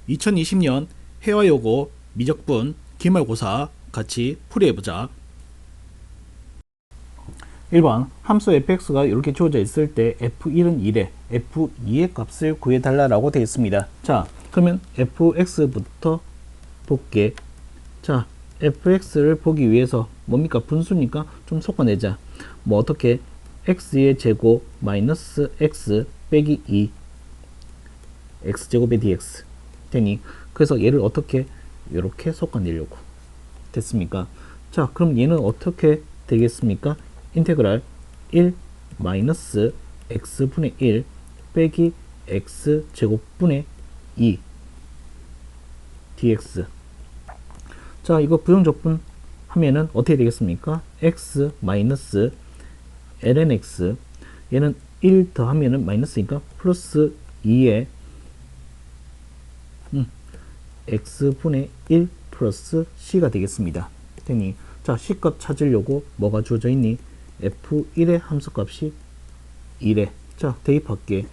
2020년 회화여고 미적분 기말고사 같이 풀이해보자. 1번 함수 fx가 이렇게 주어져 있을 때 f1은 1에 f2의 값을 구해달라고 되어 있습니다. 자, 그러면 fx부터 볼게. 자, fx를 보기 위해서 뭡니까? 분수니까 좀 섞어내자. 뭐 어떻게? x의 제곱 마이너스 x 빼기 2 x제곱의 dx 되니, 그래서 얘를 어떻게 이렇게 섞어내려고 됐습니까? 자, 그럼 얘는 어떻게 되겠습니까? 인테그랄 1 마이너스 x분의 1 빼기 x제곱분의 2 dx. 자, 이거 부정적분 하면은 어떻게 되겠습니까? x 마이너스 ln x, 얘는 1 더하면은 마이너스니까 플러스 2에 x분의 1 플러스 c가 되겠습니다. 되니, 자, c값 찾으려고 뭐가 주어져 있니? f1의 함수값이 1에, 자, 대입할게.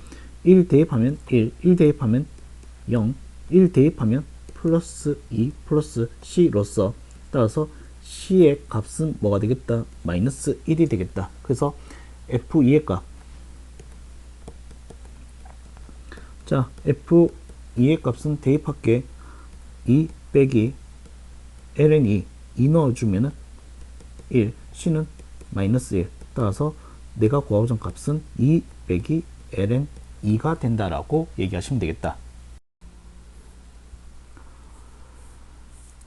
1 대입하면 1 대입하면 0, 1 대입하면 플러스 2 플러스 c로서, 따라서 c의 값은 뭐가 되겠다? 마이너스 1이 되겠다. 그래서 f2의 값, 자, f2의 값은 대입할게. 2 빼기 ln 2 넣어주면은 1, c는 마이너스 1. 따라서 내가 구하고자 값은 2 빼기 ln 2가 된다라고 얘기하시면 되겠다.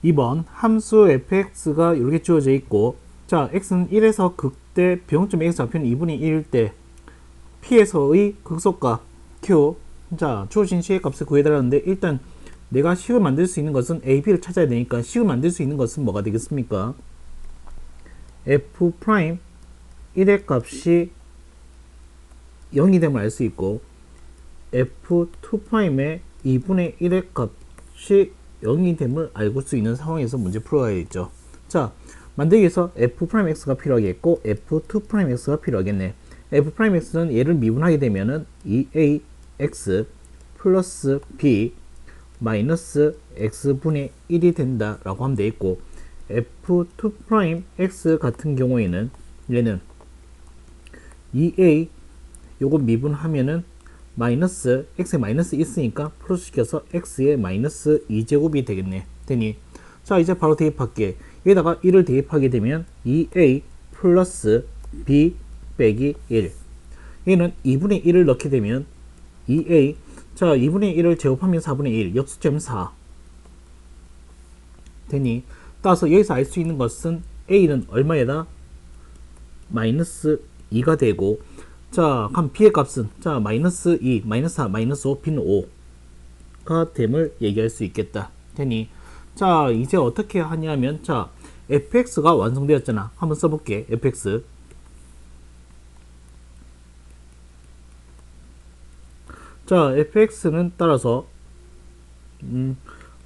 2번 함수 fx가 이렇게 주어져 있고, 자, x는 1에서 극대 병점 x 좌표는 2분의 1일 때 p에서의 극소값 q, 자, 주어진 c의 값을 구해달라는데, 일단 내가 식을 만들 수 있는 것은 a, b를 찾아야 되니까 식을 만들 수 있는 것은 뭐가 되겠습니까? f' 1의 값이 0이 됨을 알 수 있고, f2'의 2분의 1의 값이 0이 됨을 알 수 있는 상황에서 문제 풀어야겠죠. 자, 만들기 위해서 f'x가 필요하겠고 f2'x가 필요하겠네. f'x는 얘를 미분하게 되면은 2ax 플러스 b 마이너스 x분의 1이 된다 라고 하면 되겠고, f2'x 같은 경우에는 얘는 2a 요거 미분하면은 마이너스 x에 마이너스 있으니까 플러스 시켜서 x의 마이너스 2제곱이 되겠네. 되니, 자, 이제 바로 대입할게. 여기다가 1을 대입하게 되면 2a 플러스 b 빼기 1, 얘는 2분의 1을 넣게 되면 2a, 자, 2분의 1을 제곱하면 4분의 1, 역수점 4 되니, 따라서 여기서 알 수 있는 것은 a는 얼마에다? 마이너스 2가 되고, 자, 그럼 b의 값은, 자, 마이너스 2, 마이너스 4, 마이너스 5, b는 5가 됨을 얘기할 수 있겠다. 되니, 자, 이제 어떻게 하냐면, 자, fx가 완성되었잖아. 한번 써볼게. fx, 자, fx는 따라서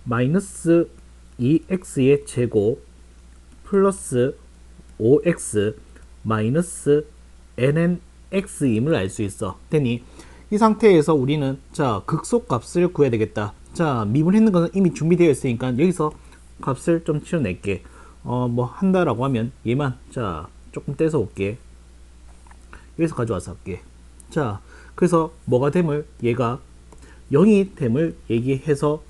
마이너스 2x의 제곱 플러스 5x 마이너스 ln x임을 알 수 있어. 되니, 이 상태에서 우리는, 자, 극소값을 구해야 되겠다. 자, 미분했는 것은 이미 준비되어 있으니까 여기서 값을 좀 치워낼게. 뭐 한다라고 하면 얘만, 자, 조금 떼서 올게. 여기서 가져와서 할게. 자, 그래서 뭐가 됨을, 얘가 0이 됨을 얘기해서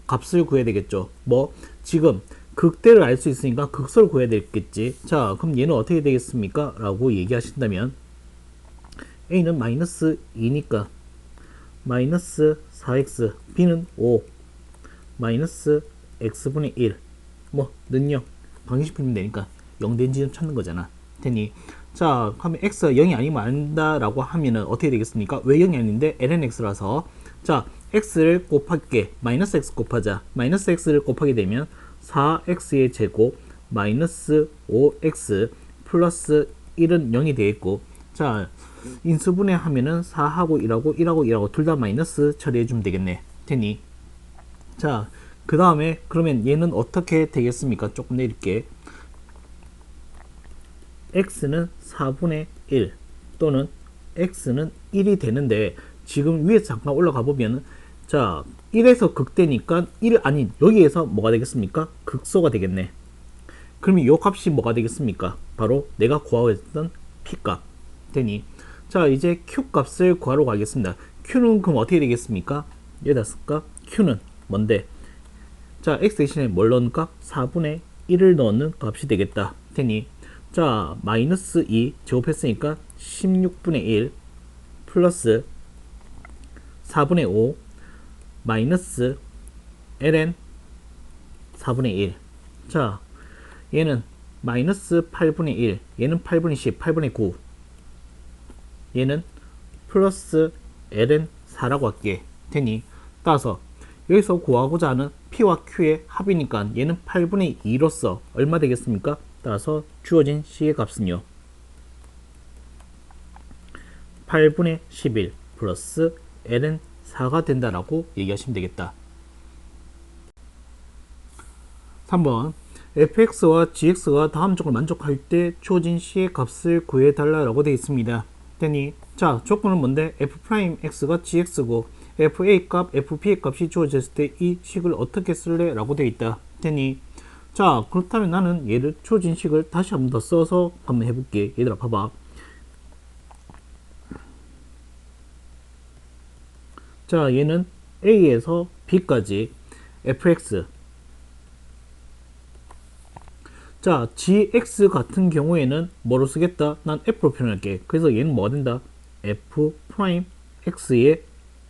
값을 구해야 되겠죠. 뭐 지금 극대를 알 수 있으니까 극소를 구해야 되겠지. 자, 그럼 얘는 어떻게 되겠습니까? 라고 얘기하신다면 a는 마이너스 2니까 마이너스 4x, b는 5 마이너스 x분의 1, 뭐 는요 방식시키면 되니까 0된 지점 찾는 거잖아. 되니, 자, 그러면 x가 0이 아니면 안다라고 하면은 어떻게 되겠습니까? 왜 0이 아닌데? ln x라서, 자, x를 곱할게. 마이너스 x 곱하자. 마이너스 x를 곱하게 되면 4x의 제곱 마이너스 5x 플러스 1은 0이 되겠고, 자, 인수분해 하면은 4하고 1하고 둘 다 마이너스 처리해 주면 되겠네. 되니, 자, 그 다음에 그러면 얘는 어떻게 되겠습니까? 조금 내릴게. x는 4분의 1 또는 x는 1이 되는데, 지금 위에서 잠깐 올라가 보면 자, 1에서 극대니까 1 아닌 여기에서 뭐가 되겠습니까? 극소가 되겠네. 그럼 이 값이 뭐가 되겠습니까? 바로 내가 구하고 있던 P값 되니, 자 이제 Q값을 구하러 가겠습니다. Q는 그럼 어떻게 되겠습니까? 여기다 쓸까? Q는 뭔데? 자 X 대신에 뭘 넣을까? 4분의 1을 넣는 값이 되겠다 되니, 자 마이너스 2 제곱했으니까 16분의 1 플러스 4분의 5 마이너스 ln 4분의 1. 자 얘는 마이너스 8분의 1, 얘는 8분의 10, 8분의 9, 얘는 플러스 ln 4라고 할게 되니, 따라서 여기서 구하고자 하는 P와 Q의 합이니까 얘는 8분의 2로서 얼마 되겠습니까? 따라서 주어진 C의 값은요 8분의 11 플러스 ln 4가 된다라고 얘기하시면 되겠다. 3번 fx와 gx가 다음적으로 만족할 때 주어진 C의 값을 구해달라고 되어 있습니다. 되니, 자 조건은 뭔데? f'x가 gx고 fa 값, fp의 값이 주어졌을 때 이 식을 어떻게 쓸래? 라고 되어 있다. 되니, 자 그렇다면 나는 얘를 주어진 식을 다시 한번 더 써서 한번 해볼게. 얘들아 봐봐. 자 얘는 a에서 b까지 fx, 자 gx 같은 경우에는 뭐로 쓰겠다? 난 f로 표현할게. 그래서 얘는 뭐가 된다? f'x의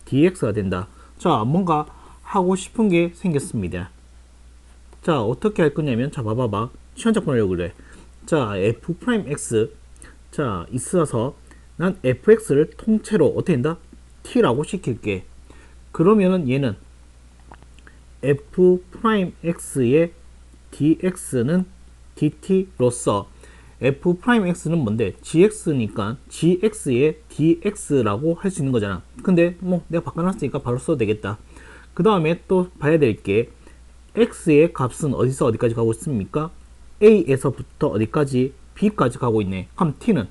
dx가 된다. 자 뭔가 하고 싶은 게 생겼습니다. 자 어떻게 할 거냐면, 자 봐봐봐, 시간적 하려고 그래. 자 f'x, 자 있어서 난 fx를 통째로 어떻게 된다? t라고 시킬게. 그러면은 얘는 f'x의 dx는 dt로서 f'x는 뭔데? gx니까 gx의 dx라고 할 수 있는 거잖아. 근데 뭐 내가 바꿔놨으니까 바로 써도 되겠다. 그 다음에 또 봐야 될 게, x의 값은 어디서 어디까지 가고 있습니까? a에서부터 어디까지? b까지 가고 있네. 그럼 t는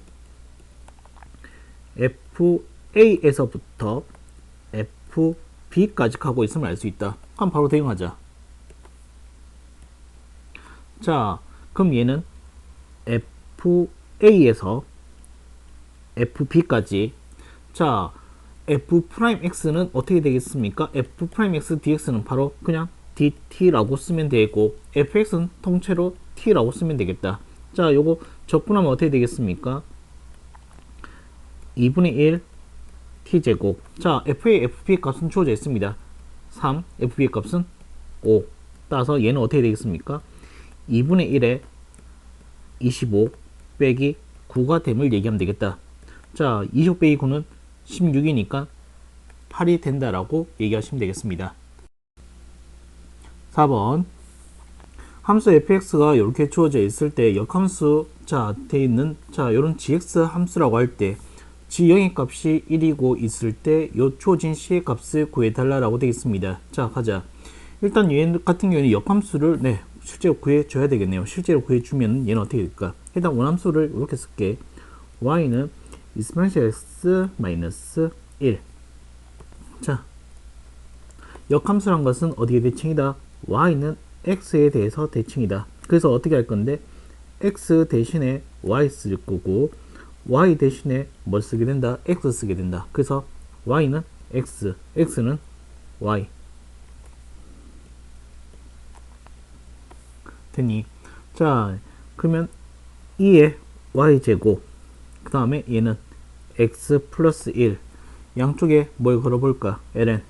fa에서부터 fb까지 가고 있음을 알 수 있다. 그럼 바로 대응하자. 자 그럼 얘는 fa에서 fb까지, 자 f'x는 어떻게 되겠습니까? f'x dx는 바로 그냥 dt라고 쓰면 되고, fx는 통째로 t라고 쓰면 되겠다. 자 요거 적분하면 어떻게 되겠습니까? 2분의 1 t제곱. 자 f의 fb의 값은 주어져 있습니다. 3, fb의 값은 5. 따라서 얘는 어떻게 되겠습니까? 2분의 1에 25 빼기 9가 됨을 얘기하면 되겠다. 자 25 빼기 9는 16이니까 8이 된다라고 얘기하시면 되겠습니다. 4번 함수 fx가 이렇게 주어져 있을 때 역함수 자 돼 있는, 자 요런 gx 함수라고 할 때 g0의 값이 1이고 있을 때 요 주어진 c의 값을 구해달라고 되어 있습니다. 자 가자. 일단 얘 같은 경우는 역함수를 실제로 구해줘야 되겠네요. 실제로 구해주면 얘는 어떻게 될까? 일단 원함수를 이렇게 쓸게. y는 exponential x 마이너스 1. 자 역함수란 것은 어디에 대칭이다? y는 x에 대해서 대칭이다. 그래서 어떻게 할 건데, x 대신에 y 쓸 거고 y 대신에 뭘 쓰게 된다? x 쓰게 된다. 그래서 y는 x, x는 y 되니, 자 그러면 2의 y제곱, 그 다음에 얘는 x 플러스 1, 양쪽에 뭘 걸어볼까? ln.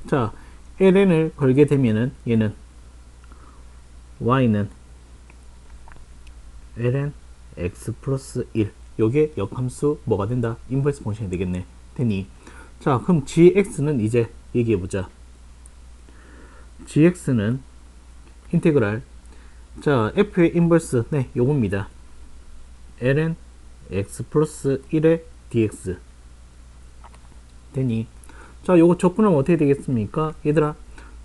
자 ln을 걸게 되면은 얘는 y는 ln x 플러스 1, 요게 역함수 뭐가 된다? 인버스 펑션이 되겠네. 되니, 자 그럼 gx는 이제 얘기해보자. gx는 인테그랄, 자 f의 인버스 요겁니다. ln x 플러스 1의 dx 되니, 자 요거 적분하면 어떻게 되겠습니까? 얘들아,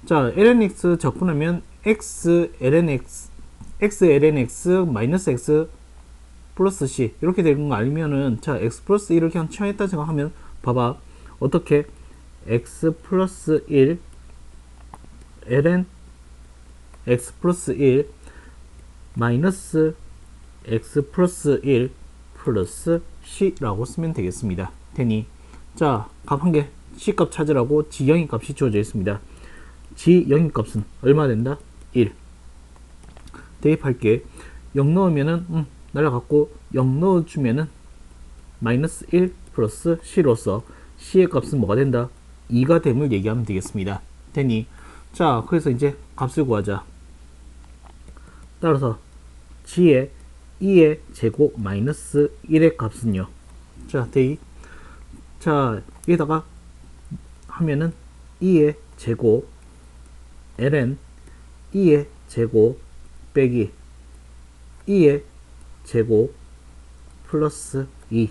자 ln x 적분하면 x ln x, x ln x 마이너스 x 플러스 c 이렇게 되는 거 아니면은, 자 x 플러스 1을 그냥 취하했다 생각하면 봐봐, 어떻게 x 플러스 1 ln x 플러스 1 마이너스 x 플러스 1 플러스 c라고 쓰면 되겠습니다. 되니 자, 값 한 개 c값 찾으라고 g0인 값이 주어져 있습니다. g0인 값은 얼마 된다? 1. 대입할게. 0 넣으면은 날라갔고 0 넣어주면은 마이너스 1 플러스 c로서 c의 값은 뭐가 된다? 2가 됨을 얘기하면 되겠습니다. 되니 자, 그래서 이제 값을 구하자. 따라서 g의 2의 제곱 마이너스 1의 값은요. 자, 대입. 자, 여기다가 하면은 2의 제곱 ln 2의 제곱 빼기 2의 제곱 플러스 2.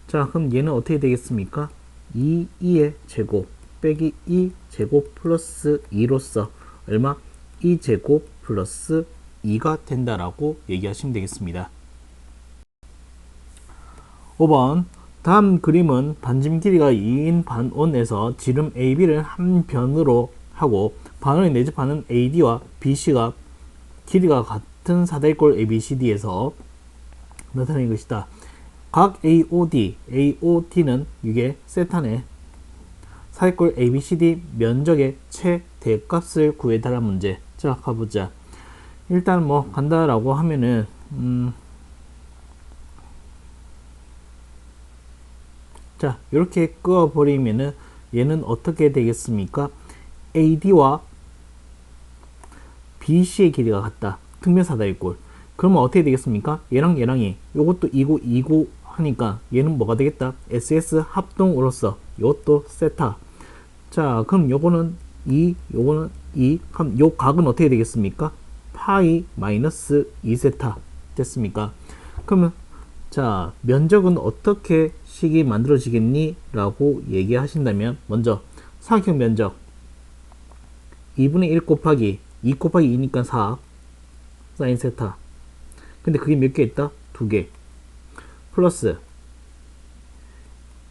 자, 그럼 얘는 어떻게 되겠습니까? 2의 제곱 빼기 2 제곱 플러스 2로서 얼마? 2 제곱 플러스 2가 된다라고 얘기하시면 되겠습니다. 5번 다음 그림은 반지름 길이가 2인 반원에서 지름 AB를 한 변으로 하고 반원의 내접하는 AD와 BC가 길이가 같은 사다리꼴 ABCD에서 나타낸 것이다. 각 AOD는 이게 세타네. 사다리꼴 ABCD 면적의 최대값을 구해달라는 문제. 자, 가보자. 일단 뭐 간다라고 하면은 자, 이렇게 끄어버리면은 얘는 어떻게 되겠습니까? AD와 BC의 길이가 같다. 등변 사다리꼴. 그러면 어떻게 되겠습니까? 얘랑 얘랑이 요것도 2고 하니까 얘는 뭐가 되겠다? SS 합동으로서 요것도 세타. 자, 그럼 요거는 2, 요거는 2. 그럼 요 각은 어떻게 되겠습니까? 파이 마이너스 2세타 됐습니까? 그러면 자, 면적은 어떻게 식이 만들어지겠니? 라고 얘기하신다면 먼저 사각형 면적 2분의 1 곱하기 2 곱하기 2니까 4 사인 세타. 근데 그게 몇 개 있다? 2개. 플러스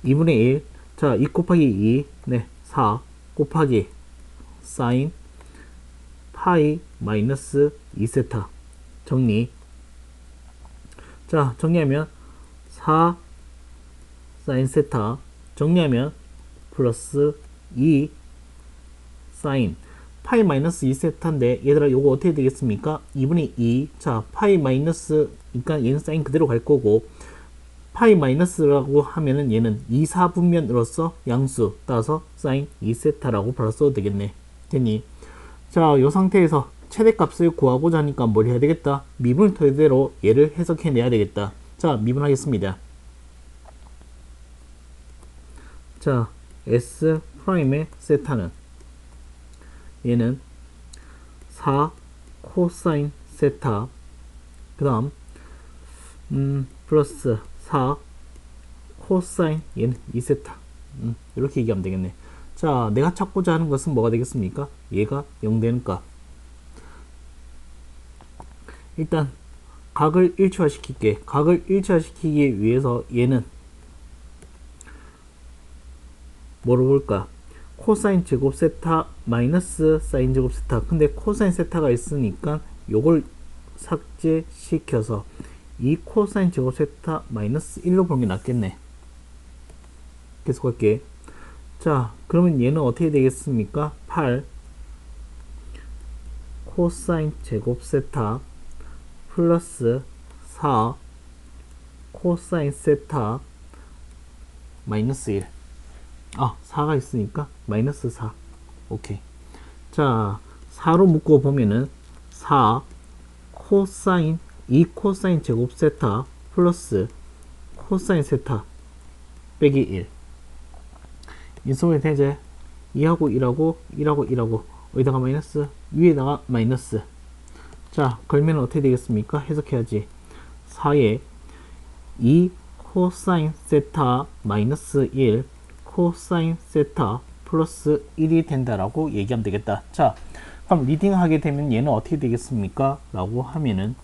2분의 1. 자, 2 곱하기 2. 네, 4 곱하기 사인 파이 마이너스 2세타. 정리. 자, 정리하면 4 사인 세타. 정리하면 플러스 2 사인 파이 마이너스 2세타인데 얘들아 요거 어떻게 되겠습니까? 2분의 2. 자, 파이 마이너스 그러니까 얘는 사인 그대로 갈 거고 파이 마이너스라고 하면은 얘는 2, 4분면으로서 양수 따라서 사인 2세타라고 바로 써도 되겠네. 됐니? 자, 요 상태에서 최대값을 구하고자 하니까 뭘 해야 되겠다? 미분 토대로 얘를 해석해 내야 되겠다. 자, 미분하겠습니다. 자, S 프라임의 세타는 얘는 4 코사인 세타 그 다음 플러스 4 코사인 얘는 2세타 이렇게 얘기하면 되겠네. 자, 내가 찾고자 하는 것은 뭐가 되겠습니까? 얘가 0 되는 값. 일단 각을 일치화 시킬게. 각을 일치화 시키기 위해서 얘는 뭐로 볼까? 코사인 제곱 세타 마이너스 사인 제곱 세타. 근데 코사인 세타가 있으니까 요걸 삭제시켜서 이 코사인 제곱 세타 마이너스 1로 보는 게 낫겠네. 계속할게. 자, 그러면 얘는 어떻게 되겠습니까? 8 코사인 제곱 세타 플러스 4 코사인 세타 마이너스 1. 아, 4가 있으니까 마이너스 4. 오케이. 자, 4로 묶어 보면은 4 코사인 2 코사인 제곱 세타 플러스 코사인 세타 빼기 1. 인수분해 대제 2하고 1하고 1하고 1하고 여기다가 마이너스 위에다가 마이너스. 자, 걸면 어떻게 되겠습니까? 해석해야지. 4에 2 코사인 세타 마이너스 1 코사인 세타 플러스 1이 된다라고 얘기하면 되겠다. 자, 그럼 리딩 하게 되면 얘는 어떻게 되겠습니까? 라고 하면은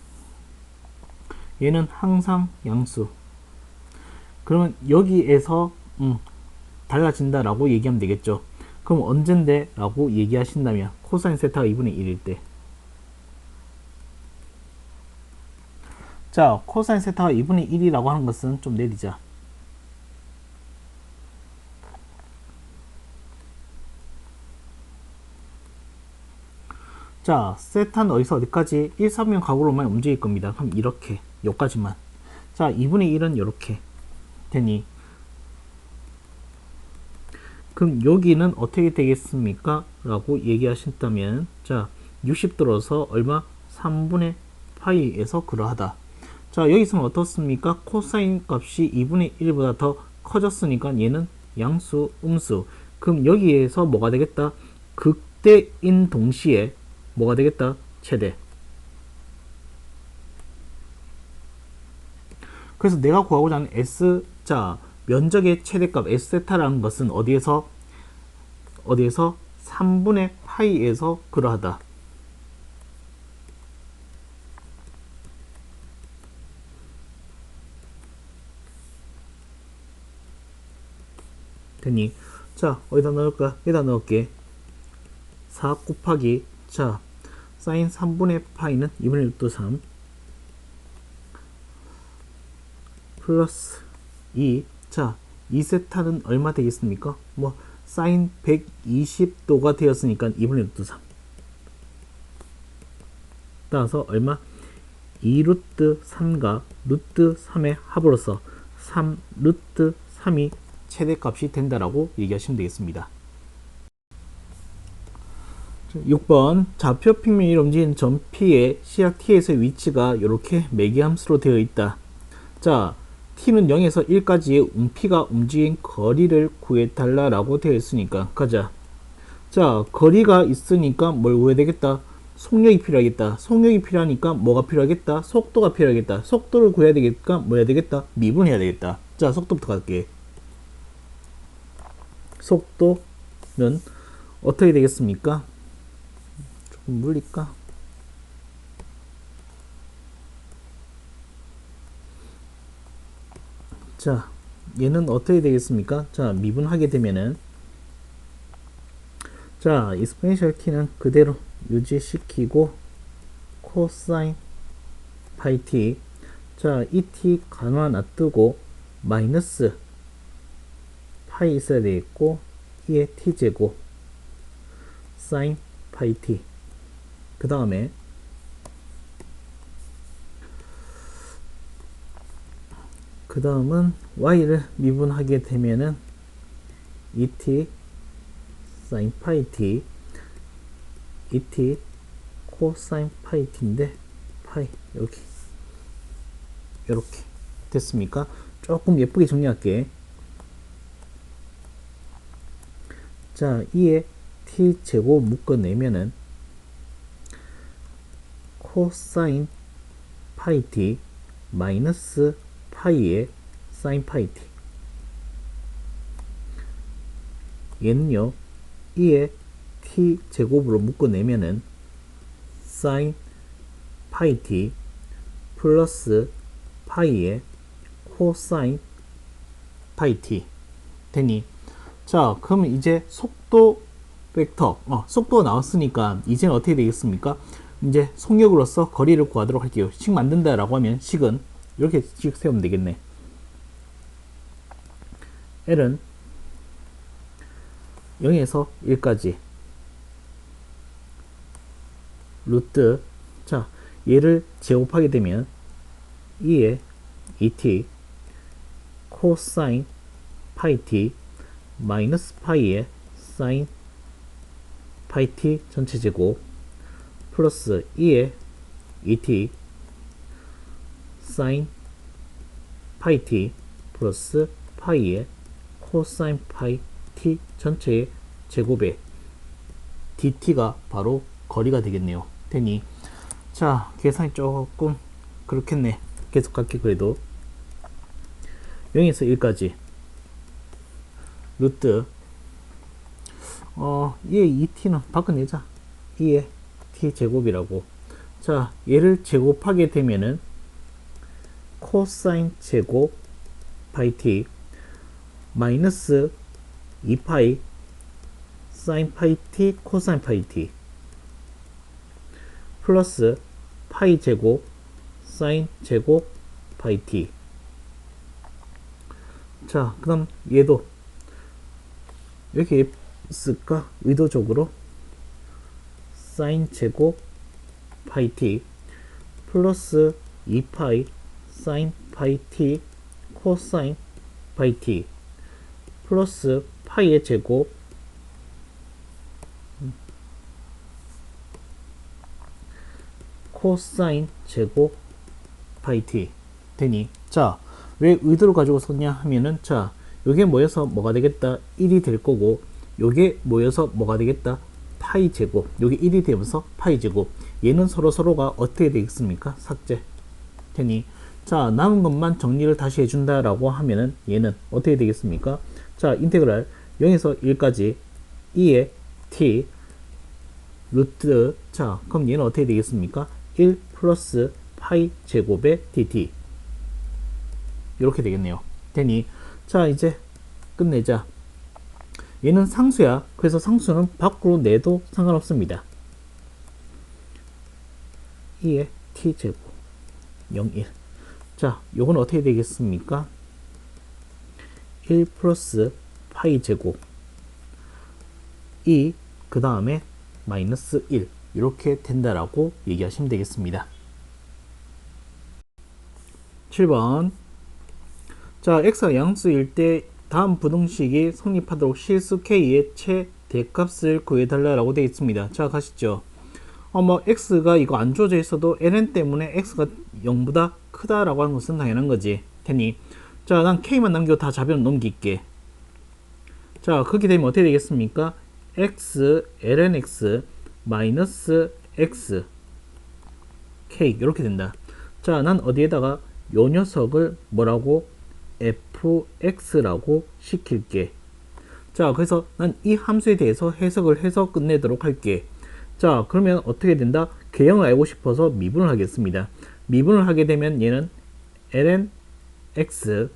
얘는 항상 양수. 그러면 여기에서 달라진다 라고 얘기하면 되겠죠. 그럼 언젠데 라고 얘기하신다면 코사인 세타가 2분의 1일 때. 자, 코사인 세타가 2분의 1이라고 하는 것은 좀 내리자. 자, 세타는 어디서 어디까지? 1, 3면 각으로만 움직일 겁니다. 그럼 이렇게, 여기까지만. 자, 2분의 1은 이렇게 되니, 그럼 여기는 어떻게 되겠습니까? 라고 얘기하신다면, 자, 60 들어서 얼마? 3분의 파이에서 그러하다. 자, 여기서는 어떻습니까? 코사인 값이 2분의 1보다 더 커졌으니까 얘는 양수, 음수. 그럼 여기에서 뭐가 되겠다? 극대인 동시에 뭐가 되겠다? 최대. 그래서 내가 구하고자 하는 S, 자, 면적의 최대값 S세타라는 것은 어디에서 3분의 파이에서 그러하다. 되니, 자, 어디다 넣을까? 여기다 넣을게. 4 곱하기, 자, 사인 3분의 파이는 2분의 6도 3 플러스 2. 자, 2세타는 얼마 되겠습니까? 뭐 사인 120도가 되었으니까 2분의 6도 3. 따라서 얼마? 2 루트 3과 루트 3의 합으로서 3 루트 3이 최대값이 된다라고 얘기하시면 되겠습니다. 6번 좌표 평면이 움직이는 점 P의 시약 T에서의 위치가 이렇게 매개함수로 되어 있다. 자, T는 0에서 1까지의 P가 움직인 거리를 구해달라 라고 되어 있으니까 가자. 자, 거리가 있으니까 뭘 구해야 되겠다? 속력이 필요하겠다. 속력이 필요하니까 뭐가 필요하겠다? 속도가 필요하겠다. 속도를 구해야 되겠다. 뭐 해야 되겠다? 미분해야 되겠다. 자, 속도부터 갈게. 속도는 어떻게 되겠습니까? 조금 물릴까? 자, 얘는 어떻게 되겠습니까? 자, 미분하게 되면은, 자, 익스포넨셜 t는 그대로 유지시키고 코사인 파이 t, 자, 이 t 가만 놔두고 마이너스 파이 있어야 되겠고 2의 t제곱 사인 파이 t, 그 다음에 그 다음은 y를 미분하게 되면은 2t 사인 파이 t, 2t 코사인 파이 t인데 파이 여기 이렇게 됐습니까? 조금 예쁘게 정리할게. 자, 2에 t 제곱 묶어내면은 코사인 파이 t 마이너스 파이에 사인 파이 t, 얘는요 2에 t 제곱으로 묶어내면은 사인 파이 t 플러스 파이에 코사인 파이 t 되니, 자, 그러면 이제 속도 벡터, 속도가 나왔으니까 이제는 어떻게 되겠습니까? 이제 속력으로서 거리를 구하도록 할게요. 식 만든다 라고 하면 식은 이렇게 식 세우면 되겠네. L은 0에서 1까지 루트, 자, 얘를 제곱하게 되면 2에 2t 코사인 파이 t 마이너스 파이에 사인 파이 t 전체 제곱 플러스 2에 2t 사인 파이 t 플러스 파이에 코사인 파이 t 전체의 제곱에 dt가 바로 거리가 되겠네요. 되니, 자, 계산이 조금 그렇겠네. 계속 갈게. 그래도 0에서 1까지 루트, 얘 2t는 바꿔내자. 2의 t 제곱이라고. 자, 얘를 제곱하게 되면은 코사인 제곱 파이 t 마이너스 2파이 사인 파이 t 코사인 파이 t 플러스 파이 제곱 사인 제곱 파이 t. 자, 그 다음 얘도 이렇게 쓸까? 의도적으로 사인 제곱 파이 t 플러스 2파이 사인 파이 t 코사인 파이 t 플러스 파이의 제곱 코사인 제곱 파이 t 되니, 자, 왜 의도를 가지고 썼냐 하면은, 자, 요게 모여서 뭐가 되겠다? 1이 될 거고, 요게 모여서 뭐가 되겠다? 파이 제곱. 요게 1이 되면서 파이 제곱. 얘는 서로가 어떻게 되겠습니까? 삭제 되니, 자, 남은 것만 정리를 다시 해준다라고 하면은 얘는 어떻게 되겠습니까? 자, 인테그랄 0에서 1까지 2의 t 루트, 자, 그럼 얘는 어떻게 되겠습니까? 1 플러스 파이 제곱의 dt 이렇게 되겠네요. 되니, 자, 이제 끝내자. 얘는 상수야. 그래서 상수는 밖으로 내도 상관없습니다. 2의 t제곱 0, 1. 자, 요건 어떻게 되겠습니까? 1 플러스 파이 제곱 2, 그 다음에 마이너스 1 이렇게 된다라고 얘기하시면 되겠습니다. 7번. 자, x가 양수일 때 다음 부등식이 성립하도록 실수 k의 최대값을 구해달라고 되어 있습니다. 자, 가시죠. 뭐 x가 이거 안 주어져 있어도 ln 때문에 x가 0보다 크다라고 하는 것은 당연한 거지. 테니, 자, 난 k만 남기고 다 좌변 넘길게. 자, 그렇게 되면 어떻게 되겠습니까? x ln x 마이너스 x k 이렇게 된다. 자, 난 어디에다가 요 녀석을 뭐라고? fx라고 시킬게. 자, 그래서 난 이 함수에 대해서 해석을 해서 끝내도록 할게. 자, 그러면 어떻게 된다? 개형을 알고 싶어서 미분을 하겠습니다. 미분을 하게 되면 얘는 ln x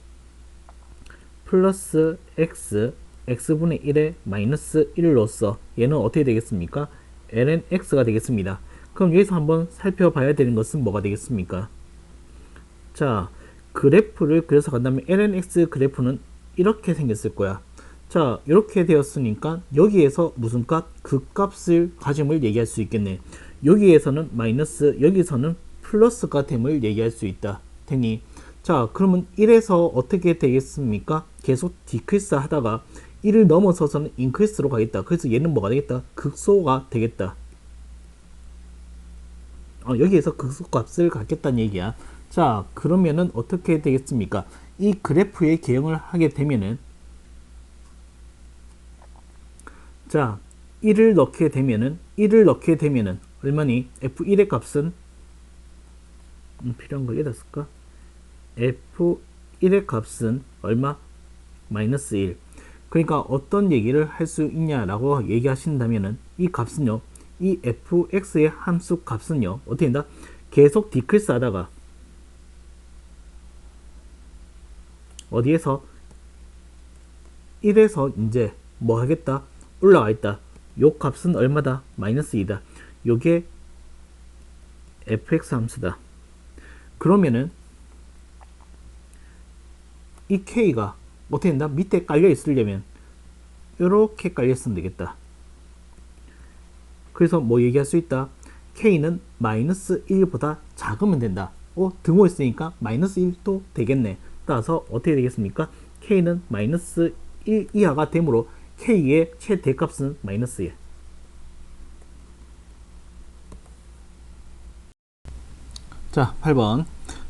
플러스 x x분의 1에 마이너스 1로서 얘는 어떻게 되겠습니까? ln x가 되겠습니다. 그럼 여기서 한번 살펴봐야 되는 것은 뭐가 되겠습니까? 자, 그래프를 그려서 간다면 ln x 그래프는 이렇게 생겼을 거야. 자, 이렇게 되었으니까 여기에서 무슨 값? 그 값을 가짐을 얘기할 수 있겠네. 여기에서는 마이너스, 여기서는 플러스가 됨을 얘기할 수 있다. 되니, 자, 그러면 1에서 어떻게 되겠습니까? 계속 디크리스 하다가 1을 넘어서서는 인크리스로 가겠다. 그래서 얘는 뭐가 되겠다? 극소가 되겠다. 여기에서 극소값을 갖겠다는 얘기야. 자, 그러면은 어떻게 되겠습니까? 이 그래프의 개형을 하게 되면은, 자, 1을 넣게 되면은 얼마니? f1의 값은 필요한 거 여기다 쓸까? f1의 값은 얼마? 마이너스 1. 그러니까 어떤 얘기를 할 수 있냐라고 얘기하신다면은 이 값은요, 이 fx의 함수 값은요 어떻게 된다? 계속 디크리스 하다가 어디에서 1에서 이제 뭐 하겠다? 올라가 있다. 요 값은 얼마다? 마이너스 2다. 요게 fx 함수다. 그러면은 이 k가 어떻게 된다? 밑에 깔려 있으려면 이렇게 깔려 있으면 되겠다. 그래서 뭐 얘기할 수 있다? k는 마이너스 1보다 작으면 된다. 등호 있으니까 마이너스 1도 되겠네. 따라서 어떻게 되겠습니까? k는 마이너스 1 이하가 되므로 k의 최대값은 마이너스 1. 자, 8번.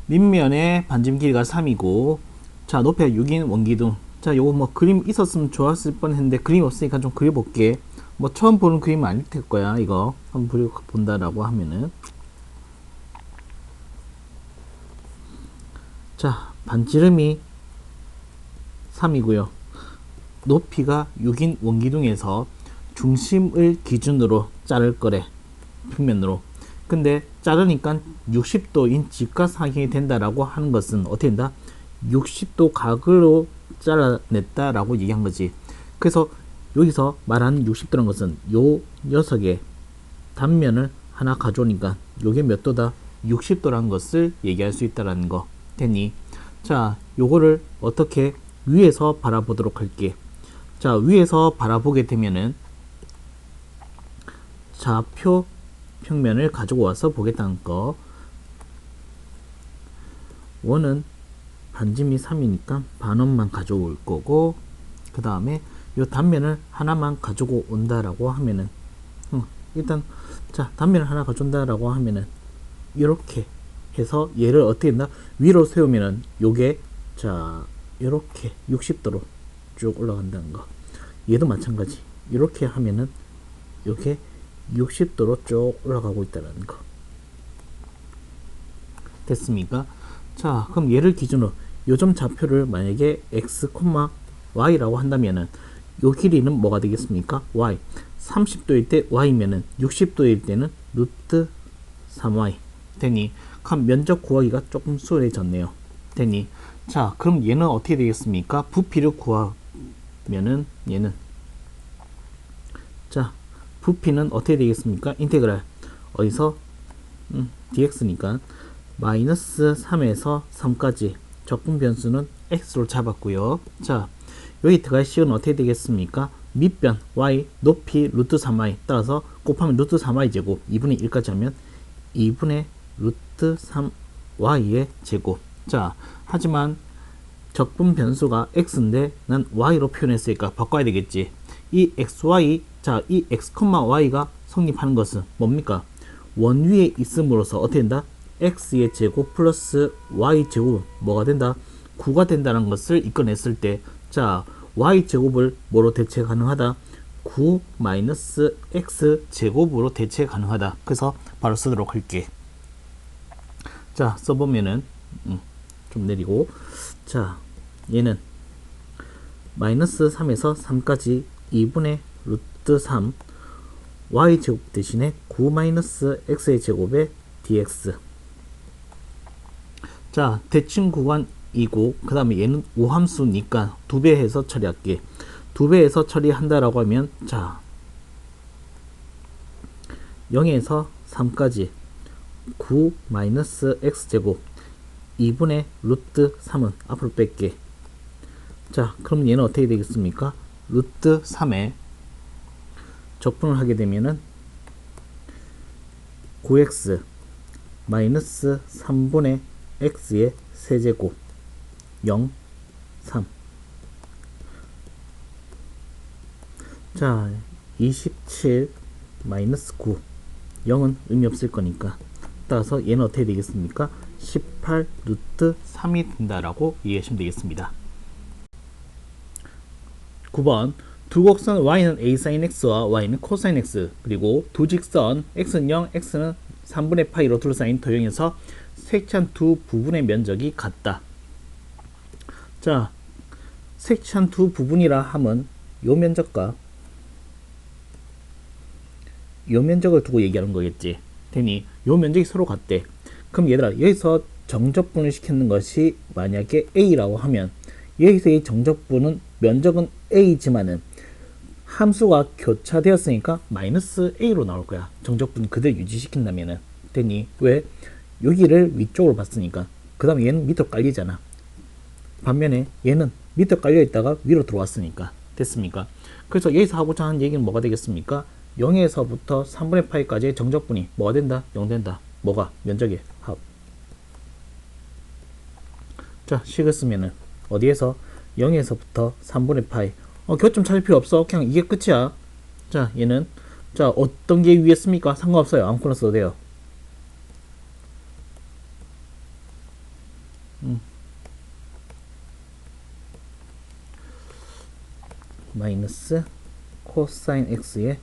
밑면의 반지름 길이가 3이고, 자, 높이가 6인 원기둥. 자, 요거 뭐 그림 있었으면 좋았을 뻔 했는데 그림 없으니까 좀 그려볼게. 뭐 처음 보는 그림은 아닐 될 거야. 이거 한번 본다라고 하면은, 자, 반지름이 3이고요. 높이가 6인 원기둥에서 중심을 기준으로 자를 거래. 평면으로. 근데 자르니까 60도인 직각상형이 된다라고 하는 것은 어떻게 된다? 60도 각으로 잘라냈다라고 얘기한 거지. 그래서 여기서 말하는 60도라는 것은 요 녀석의 단면을 하나 가져오니까 요게 몇 도다? 60도라는 것을 얘기할 수 있다라는 거. 됐니? 자, 요거를 어떻게 위에서 바라보도록 할게. 자, 위에서 바라보게 되면은 좌표 평면을 가지고 와서 보겠다는 거. 원은 반지미 3이니까 반원만 가져올 거고, 그 다음에 요 단면을 하나만 가지고 온다라고 하면은, 일단, 자, 단면을 하나 가져온다라고 하면은, 이렇게 해서 얘를 어떻게 했나? 위로 세우면은, 요게, 자, 이렇게 60도로 쭉 올라간다는 거. 얘도 마찬가지. 이렇게 하면은, 요게 60도로 쭉 올라가고 있다는 거. 됐습니까? 자, 그럼 얘를 기준으로 요점 좌표를 만약에 x, y라고 한다면은 요 길이는 뭐가 되겠습니까? y. 30도일 때 y면은 60도일 때는 루트 3y. 되니? 그럼 면적 구하기가 조금 수월해졌네요. 되니? 자, 그럼 얘는 어떻게 되겠습니까? 부피를 구하면은 얘는, 자, 부피는 어떻게 되겠습니까? 인테그랄 어디서 dx니까 마이너스 3에서 3까지 적분 변수는 x로 잡았고요. 자, 여기 들어갈 식은 어떻게 되겠습니까? 밑변 y 높이 루트 3y 따라서 곱하면 루트 3y 제곱 2분의 1까지 하면 2분의 루트 3y의 제곱. 자, 하지만 적분 변수가 x인데 난 y로 표현했으니까 바꿔야 되겠지. 이 xy, 자, 이 x, y가 성립하는 것은 뭡니까? 원 위에 있음으로써 어떻게 된다? x의 제곱 플러스 y 제곱 뭐가 된다? 9가 된다는 것을 이끌어냈을 때, 자, y 제곱을 뭐로 대체 가능하다? 9 마이너스 x 제곱으로 대체 가능하다. 그래서 바로 쓰도록 할게. 자, 써보면은 좀 내리고, 자, 얘는 마이너스 3에서 3까지 2분의 루트 3 y 제곱 대신에 9 마이너스 x의 제곱에 dx. 자, 대칭 구간이고 그 다음에 얘는 우함수니까 2배 해서 처리할게. 2배 해서 처리한다라고 하면, 자, 0에서 3까지 9 마이너스 x제곱 2분의 루트 3은 앞으로 뺄게. 자, 그럼 얘는 어떻게 되겠습니까? 루트 3에 적분을 하게 되면은 9x 마이너스 3분의 x의 세제곱 0, 3. 자, 27 마이너스 9. 0은 의미 없을 거니까. 따라서 얘는 어떻게 되겠습니까? 18 루트 3이 된다라고 이해하시면 되겠습니다. 9번 두 곡선 y는 a sin x와 y는 cosine x, 그리고 두 직선 x는 0, x는 3분의 파이로 둘러싸인 도형에서 색채한 두 부분의 면적이 같다. 자, 색채한 두 부분이라 함은 요 면적과 요 면적을 두고 얘기하는 거겠지. 되니 요 면적이 서로 같대. 그럼 얘들아, 여기서 정적분을 시키는 것이 만약에 a라고 하면 여기서의 정적분은 면적은 a지만은 함수가 교차되었으니까 마이너스 a로 나올 거야. 정적분 그대로 유지시킨다면은. 되니? 왜? 여기를 위쪽으로 봤으니까. 그 다음에 얘는 밑으로 깔리잖아. 반면에 얘는 밑으로 깔려 있다가 위로 들어왔으니까. 됐습니까? 그래서 여기서 하고자 하는 얘기는 뭐가 되겠습니까? 0에서부터 3분의 파이까지의 정적분이 뭐가 된다? 0 된다. 뭐가? 면적의 합. 자, 식을 쓰면은 어디에서? 0에서부터 3분의 파이. 교점 찾을 필요 없어. 그냥 이게 끝이야. 자, 얘는, 자, 어떤 게 위에 씁니까? 상관없어요. 아무거나 써도 돼요. 마이너스 코사인 x의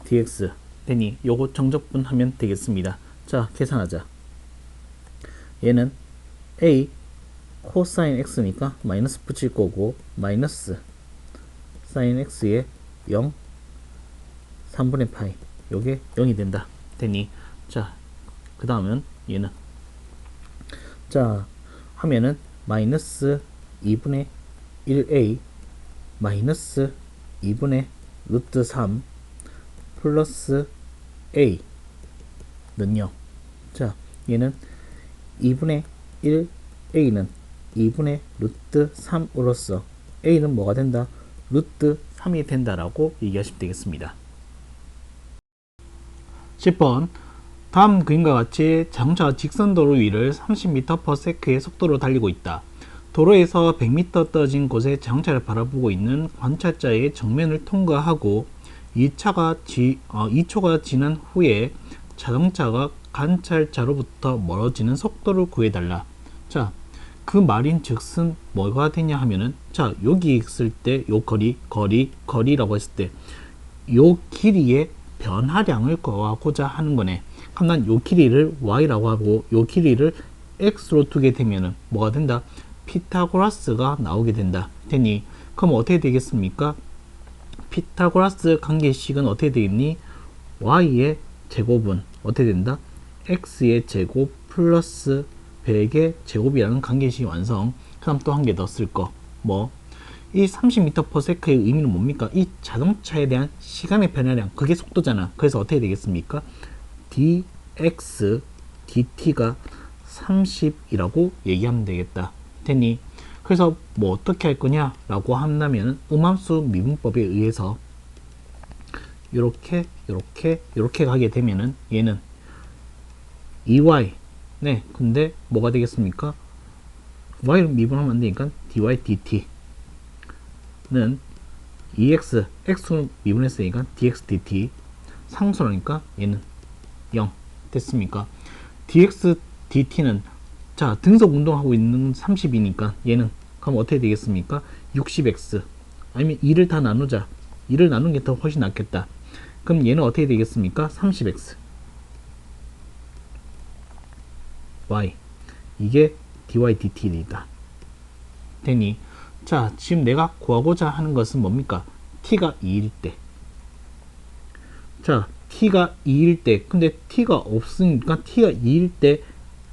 dx 되니 요거 정적분 하면 되겠습니다. 자, 계산하자. 얘는 a 코사인 x니까 마이너스 붙일 거고, 마이너스 사인 x의 0 3분의 파이 요게 0이 된다. 되니, 자, 그 다음은 얘는, 자, 하면은 마이너스 2분의 1a 마이너스 2분의 루트 3 플러스 a 는요. 자, 얘는 2분의 1 a는 2분의 루트 3으로서 a는 뭐가 된다? 루트 3이 된다라고 얘기하시면 되겠습니다. 10번 다음 그림과 같이 자동차가 직선도로 위를 30m/s의 속도로 달리고 있다. 도로에서 100m 떨어진 곳에 자동차를 바라보고 있는 관찰자의 정면을 통과하고 2초가 지난 후에 자동차가 관찰자로부터 멀어지는 속도를 구해달라. 자, 그 말인 즉슨 뭐가 되냐 하면은, 자, 여기 있을 때 요 거리라고 했을 때 요 길이의 변화량을 구하고자 하는 거네. 그럼 난 요 길이를 y라고 하고 요 길이를 x로 두게 되면은 뭐가 된다? 피타고라스가 나오게 된다. 되니 그럼 어떻게 되겠습니까? 피타고라스 관계식은 어떻게 되겠니? y의 제곱은 어떻게 된다? x의 제곱 플러스 100의 제곱이라는 관계식이 완성. 그 다음 또 한 개 더 쓸 거. 뭐? 이 30m/s의 의미는 뭡니까? 이 자동차에 대한 시간의 변화량, 그게 속도잖아. 그래서 어떻게 되겠습니까? dx dt가 30이라고 얘기하면 되겠다. 되니 그래서 뭐 어떻게 할 거냐 라고 한다면 음함수 미분법에 의해서 요렇게 가게 되면은 얘는 2y, 네, 근데 뭐가 되겠습니까? y를 미분하면 안 되니까 dy dt 는 x로 미분했으니까 dx dt 상수라니까 얘는 0 됐습니까? dx dt는 자, 등속 운동하고 있는 30이니까 얘는 그럼 어떻게 되겠습니까? 60x 아니면 2를 다 나누자. 2를 나누는 게 더 훨씬 낫겠다. 그럼 얘는 어떻게 되겠습니까? 30x y 이게 dy dt이다. 되니 자, 지금 내가 구하고자 하는 것은 뭡니까? t가 2일 때. 자, t가 2일 때. 근데 t가 없으니까 t가 2일 때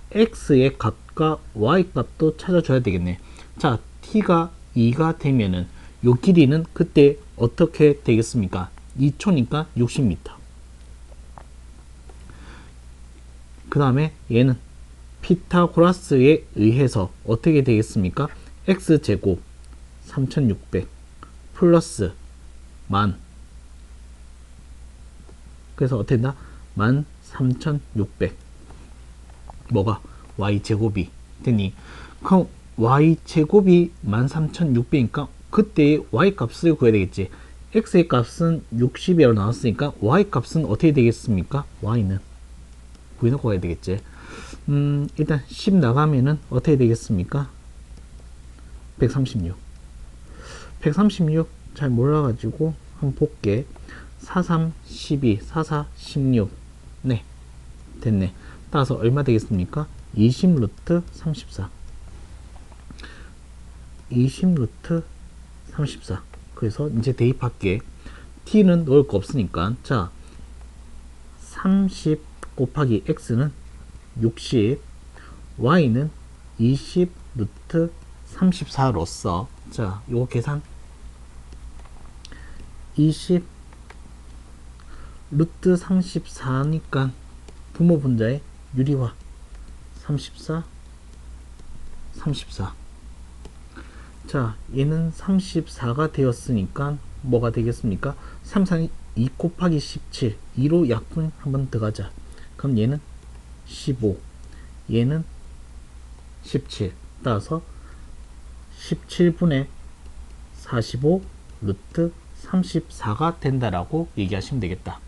x의 값과 y 값도 찾아줘야 되겠네. 자, t가 2가 되면은 요 길이는 그때 어떻게 되겠습니까? 2초니까 60m. 그 다음에 얘는 피타고라스에 의해서 어떻게 되겠습니까? x제곱 3600 플러스 만, 그래서 어떻게 된다? 13600 뭐가? y제곱이 되니 그럼 y제곱이 13600이니까 그때의 y값을 구해야 되겠지. x의 값은 60이라고 나왔으니까 y값은 어떻게 되겠습니까? y는 구해놓고 가야 되겠지. 일단 10 나가면은 어떻게 되겠습니까? 136 잘 몰라가지고 한번 볼게. 43 12 44 16 네, 됐네. 따라서 얼마 되겠습니까? 20 루트 34 20 루트 34. 그래서 이제 대입할게. t는 넣을 거 없으니까 자, 30 곱하기 x는 60 y는 20 루트 34로서 자, 요거 계산 20 루트 34니까 부모 분자의 유리화 34 자, 얘는 34가 되었으니까 뭐가 되겠습니까? 33 2 곱하기 17 2로 약분 한번 들어가자. 그럼 얘는 15 얘는 17 따라서 17분의 45 루트 34가 된다라고 얘기하시면 되겠다.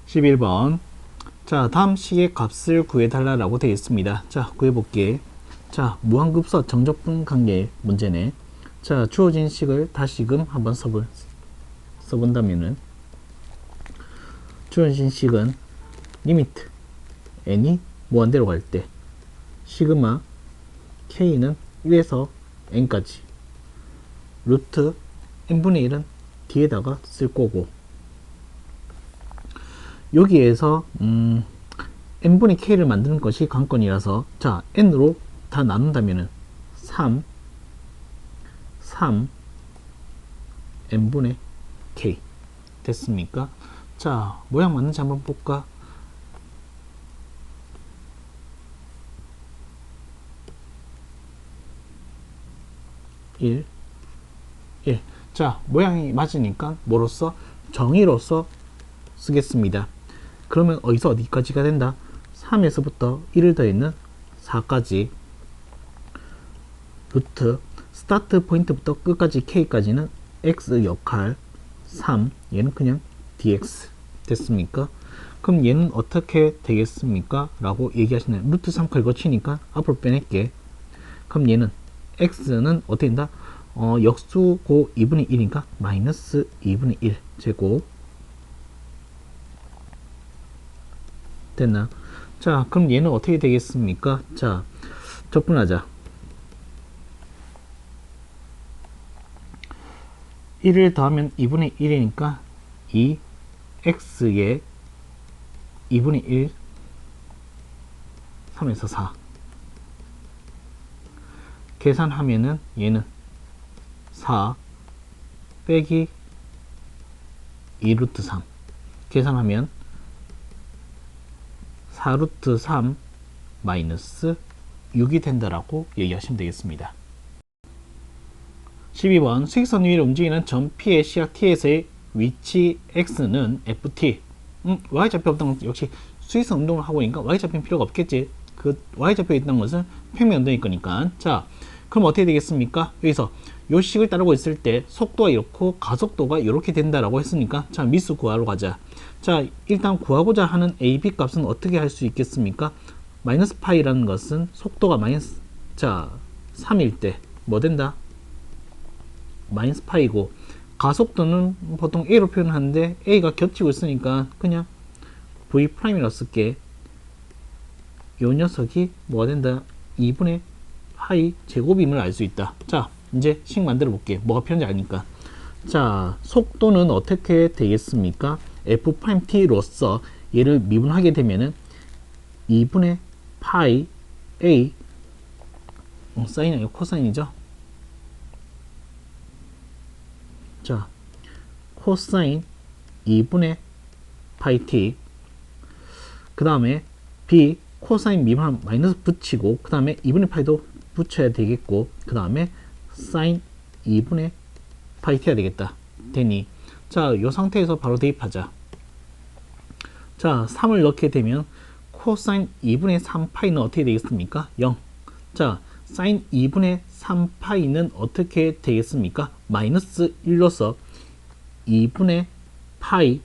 11번 자, 다음 식의 값을 구해달라고 되어 있습니다. 자, 구해볼게. 자, 무한급수 정적분 관계 문제네. 자, 주어진 식을 다시금 한번 써본다면은 주어진 식은 리미트 n이 무한대로 갈 때 시그마 k는 1에서 n까지 루트 n분의 1은 뒤에다가 쓸 거고 여기에서 n분의 k를 만드는 것이 관건이라서 자, n으로 다 나눈다면은 3 n분의 k 됐습니까? 자, 모양 맞는지 한번 볼까? 일. 자, 모양이 맞으니까 뭐로써? 정의로서 쓰겠습니다. 그러면 어디서 어디까지가 된다? 3에서부터 1을 더했는 4까지 루트 스타트 포인트부터 끝까지 k까지는 x 역할 3, 얘는 그냥 dx 됐습니까? 그럼 얘는 어떻게 되겠습니까? 라고 얘기하시는 루트 3 긁어치니까 앞으로 빼낼게. 그럼 얘는 x는 어떻게 된다? 역수고 2분의 1이니까 마이너스 2분의 1 제곱 됐나? 자, 그럼 얘는 어떻게 되겠습니까? 자, 적분하자. 1을 더하면 2분의 1이니까 2x에 2분의 1 3에서 4 계산하면은 얘는 4 빼기 2루트 3 계산하면 4루트 3 마이너스 6이 된다라고 얘기하시면 되겠습니다. 12번 수직선 위를 움직이는 점 P의 시각 T에서의 위치 X는 FT. Y좌표 없다는 것은 역시 수직선 운동을 하고 있으니까 Y좌표는 필요가 없겠지. 그 Y좌표에 있다는 것은 평면 운동일 거니까. 자, 그럼 어떻게 되겠습니까? 여기서 요 식을 따르고 있을 때 속도가 이렇고 가속도가 이렇게 된다라고 했으니까 자, 미수 구하러 가자. 자, 일단 구하고자 하는 AB 값은 어떻게 할 수 있겠습니까? 마이너스 파이라는 것은 속도가 마이너스, 자, 3일 때 뭐 된다? 마이너스 파이고, 가속도는 보통 A로 표현하는데 A가 겹치고 있으니까 그냥 V'이라고 쓸게. 요 녀석이 뭐가 된다? 2분의 파이 제곱임을 알 수 있다. 자, 이제 식 만들어 볼게. 뭐가 필요한지 아니까. 자, 속도는 어떻게 되겠습니까? F'T로서 얘를 미분하게 되면은 2분의 파이 A 사인이 아니고 코사인이죠. 자, 코사인 2분의 파이 t 그 다음에 b 코사인 미분 마이너스 붙이고 그 다음에 2분의 파이도 붙여야 되겠고 그 다음에 사인 2분의 파이 t가 되겠다. 되니 자, 이 상태에서 바로 대입하자. 자, 3을 넣게 되면 코사인 2분의 3파이는 어떻게 되겠습니까? 0. 자, 사인 2분의 3파이는 어떻게 되겠습니까? 마이너스 1로서 2분의 파이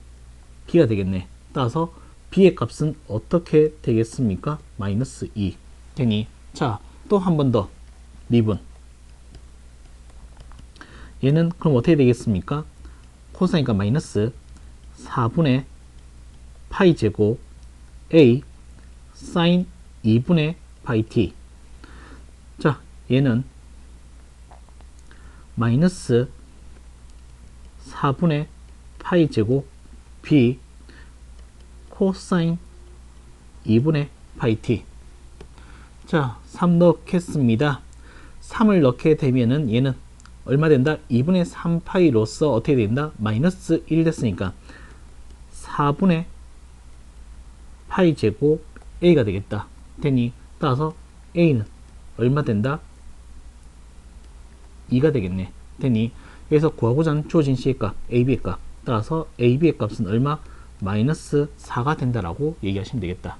b가 되겠네. 따라서 b의 값은 어떻게 되겠습니까? 마이너스 2 되니 자, 또 한 번 더 미분. 얘는 그럼 어떻게 되겠습니까? 코사인과 마이너스 4분의 파이 제곱 a 사인 2분의 파이 t. 자, 얘는 마이너스 4분의 파이 제곱 b 코사인 2분의 파이 t. 자, 3 넣겠습니다. 3을 넣게 되면은 얘는 얼마 된다? 2분의 3파이로서 어떻게 된다? 마이너스 1 됐으니까 4분의 파이 제곱 a가 되겠다. 되니 따라서 a는 얼마 된다? 2가 되겠네. 되니 여기서 구하고자 하는 주어진 C의 값, AB의 값. 따라서 AB의 값은 얼마? 마이너스 4가 된다라고 얘기하시면 되겠다.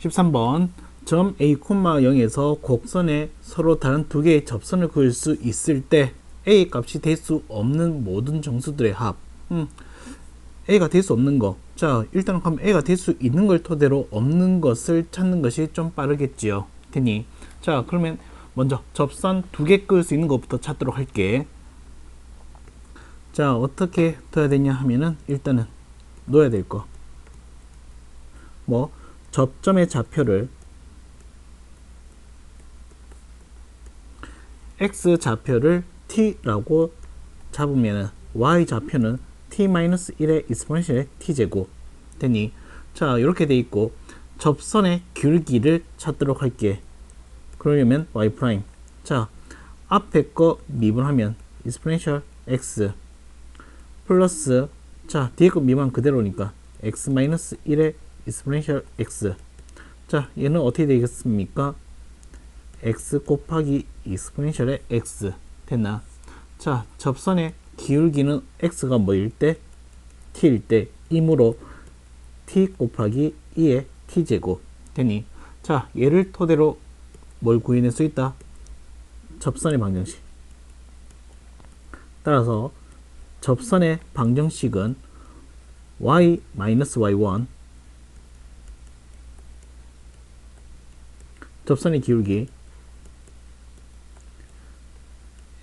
13번 점 A, 0에서 곡선에 서로 다른 두 개의 접선을 그을 수 있을 때 A 값이 될 수 없는 모든 정수들의 합. A가 될 수 없는 거. 자, 일단 그럼 A가 될 수 있는 걸 토대로 없는 것을 찾는 것이 좀 빠르겠지요. 되니 자, 그러면 먼저 접선 두 개 그을 수 있는 것부터 찾도록 할게. 자, 어떻게 둬야 되냐 하면은 일단은 놓아야 될 거. 뭐 접점의 좌표를 x 좌표를 t라고 잡으면은 y 좌표는 t-1의 익스포넨셜의 t제곱 되니 자, 이렇게 돼 있고 접선의 귤기를 찾도록 할게. 그러려면 y'. 자, 앞에 거 미분하면 exponential x 플러스 자 뒤에 거 미만 그대로니까 x 마이너스 1의 exponential x. 자 얘는 어떻게 되겠습니까? x 곱하기 exponential의 x 됐나? 자 접선의 기울기는 x가 뭐일 때? t일 때 이므로 t 곱하기 2의 t제곱 되니 자 얘를 토대로 뭘 구해낼 수 있다? 접선의 방정식. 따라서 접선의 방정식은 y-y1 접선의 기울기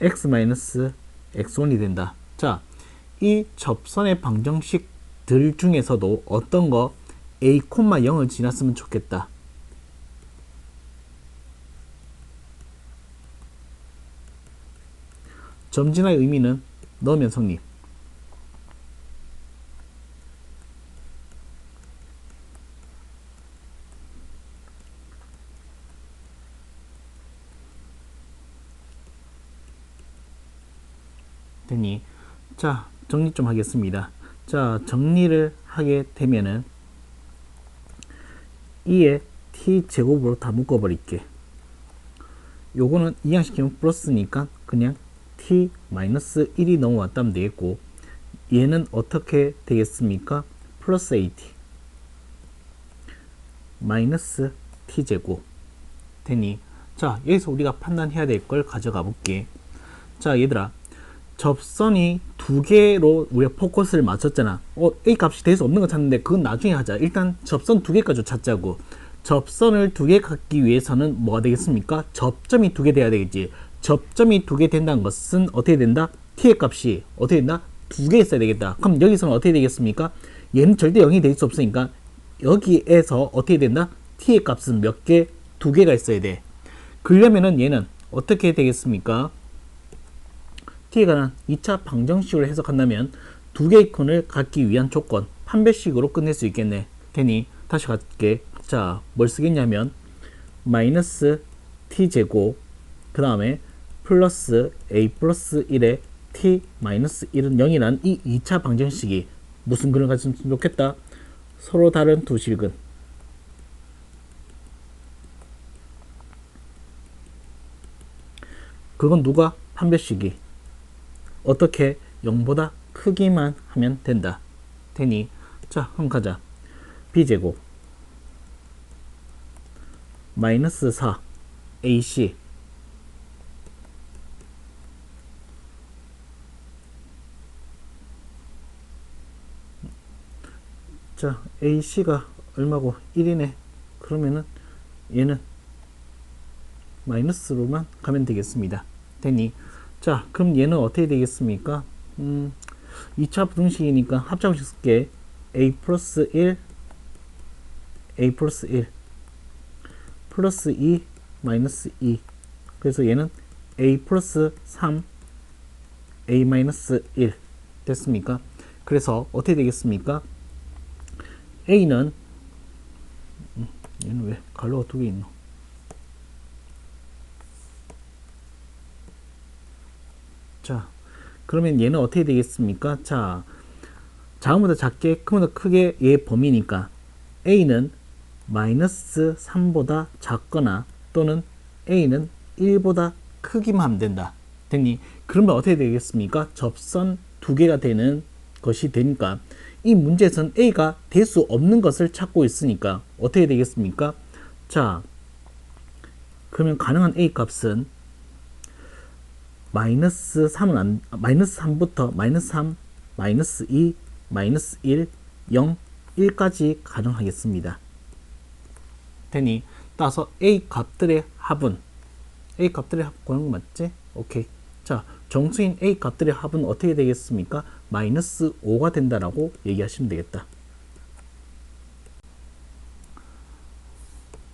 x-x1이 된다. 자, 이 접선의 방정식들 중에서도 어떤 거 a, 0을 지났으면 좋겠다. 점진화의 의미는 넣으면 성립. 되니 자 정리 좀 하겠습니다. 자 정리를 하게 되면은 2의 t 제곱으로 다 묶어 버릴게. 요거는 이항시키면 플러스니까 그냥 t-1이 넘어왔다면 되겠고 얘는 어떻게 되겠습니까? 플러스 at 마이너스 t제곱 되니 자 여기서 우리가 판단해야 될 걸 가져가 볼게. 자 얘들아 접선이 두 개로 우리가 포커스를 맞췄잖아. A 값이 될 수 없는 거 찾는데 그건 나중에 하자. 일단 접선 두 개까지 찾자고. 접선을 두 개 갖기 위해서는 뭐가 되겠습니까? 접점이 두 개 돼야 되겠지. 접점이 두 개 된다는 것은 어떻게 된다? t의 값이 어떻게 된다? 두 개 있어야 되겠다. 그럼 여기서는 어떻게 되겠습니까? 얘는 절대 0이 될 수 없으니까 여기에서 어떻게 된다? t의 값은 몇 개? 두 개가 있어야 돼. 그러려면은 얘는 어떻게 되겠습니까? t에 관한 2차 방정식으로 해석한다면 두 개의 콘을 갖기 위한 조건 판별식으로 끝낼 수 있겠네. 되니 다시 갈게. 자, 뭘 쓰겠냐면 마이너스 t제곱 그 다음에 플러스 a 플러스 1에 t 마이너스 1은 0이란 이 2차 방정식이 무슨 근을 가졌으면 좋겠다? 서로 다른 두 실근. 그건 누가? 판별식이. 어떻게 0보다 크기만 하면 된다. 되니 자 한번 가자. b제곱 마이너스 4 ac 자 ac가 얼마고 1이네. 그러면은 얘는 마이너스로만 가면 되겠습니다. 되니 자 그럼 얘는 어떻게 되겠습니까? 2차 부등식이니까 합작식 쓸게. a 플러스 1 a 플러스 1 플러스 2 마이너스 2 그래서 얘는 a 플러스 3 a 마이너스 1 됐습니까? 그래서 어떻게 되겠습니까? a는 얘는 왜 갈로가 두 개 있노? 자 그러면 얘는 어떻게 되겠습니까? 자 작은보다 작게 크보다 크게 얘 범위니까 a는 마이너스 3보다 작거나 또는 a는 1보다 크기만 하면 된다. 됐니? 그러면 어떻게 되겠습니까? 접선 두 개가 되는 것이 되니까 이 문제에서는 a가 될 수 없는 것을 찾고 있으니까 어떻게 되겠습니까? 자 그러면 가능한 a 값은 마이너스 3은 마이너스 3부터 마이너스 3, 마이너스 2, 마이너스 1, 0, 1까지 가능하겠습니다. 되니 따라서 A 값들의 합은 A 값들의 합 구하는 거 맞지? 오케이. 자 정수인 A 값들의 합은 어떻게 되겠습니까? 마이너스 5가 된다라고 얘기하시면 되겠다.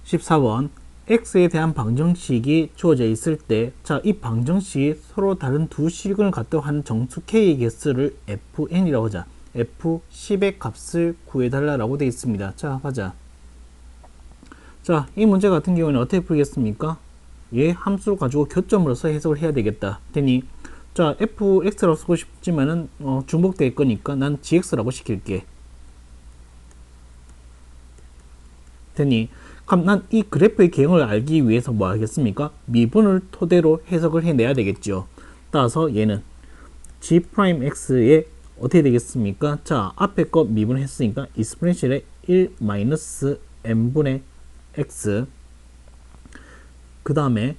14번 x에 대한 방정식이 주어져 있을 때, 자, 이 방정식이 서로 다른 두 실근을 갖다고 하는 정수 k의 개수를 fn이라고 하자. f10의 값을 구해달라고 되어 있습니다. 자, 가자. 자, 이 문제 같은 경우에는 어떻게 풀겠습니까? 얘 함수를 가지고 교점으로서 해석을 해야 되겠다. 되니 자, fx라고 쓰고 싶지만은 중복될 거니까 난 gx라고 시킬게. 되니? 그럼 난 이 그래프의 개형을 알기 위해서 뭐 하겠습니까? 미분을 토대로 해석을 해내야 되겠죠. 따라서 얘는 g'x에 어떻게 되겠습니까? 자, 앞에 거 미분했으니까 익스포넨셜의 1 마이너스 n분의 x, 그 다음에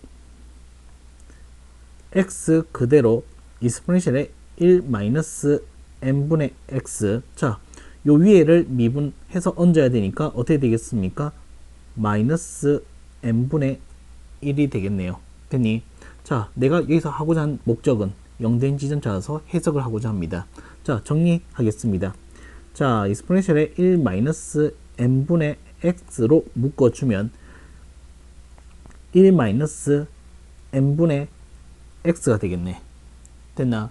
x 그대로 익스포넨셜의 1 마이너스 n분의 x. 자, 요 위에를 미분해서 얹어야 되니까 어떻게 되겠습니까? 마이너스 n분의 1이 되겠네요. 됐니? 자, 내가 여기서 하고자 한 목적은 0된 지점 찾아서 해석을 하고자 합니다. 자, 정리하겠습니다. 자, 익스포넨셜의 1 마이너스 n분의 x로 묶어주면 1 마이너스 n분의 x가 되겠네. 됐나?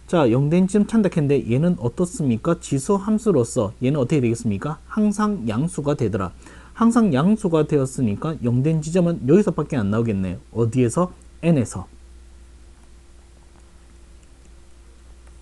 자, 0된 지점 찾는다 했는데 얘는 어떻습니까? 지수 함수로서 얘는 어떻게 되겠습니까? 항상 양수가 되더라. 항상 양수가 되었으니까 0된 지점은 여기서 밖에 안 나오겠네요. 어디에서? n에서.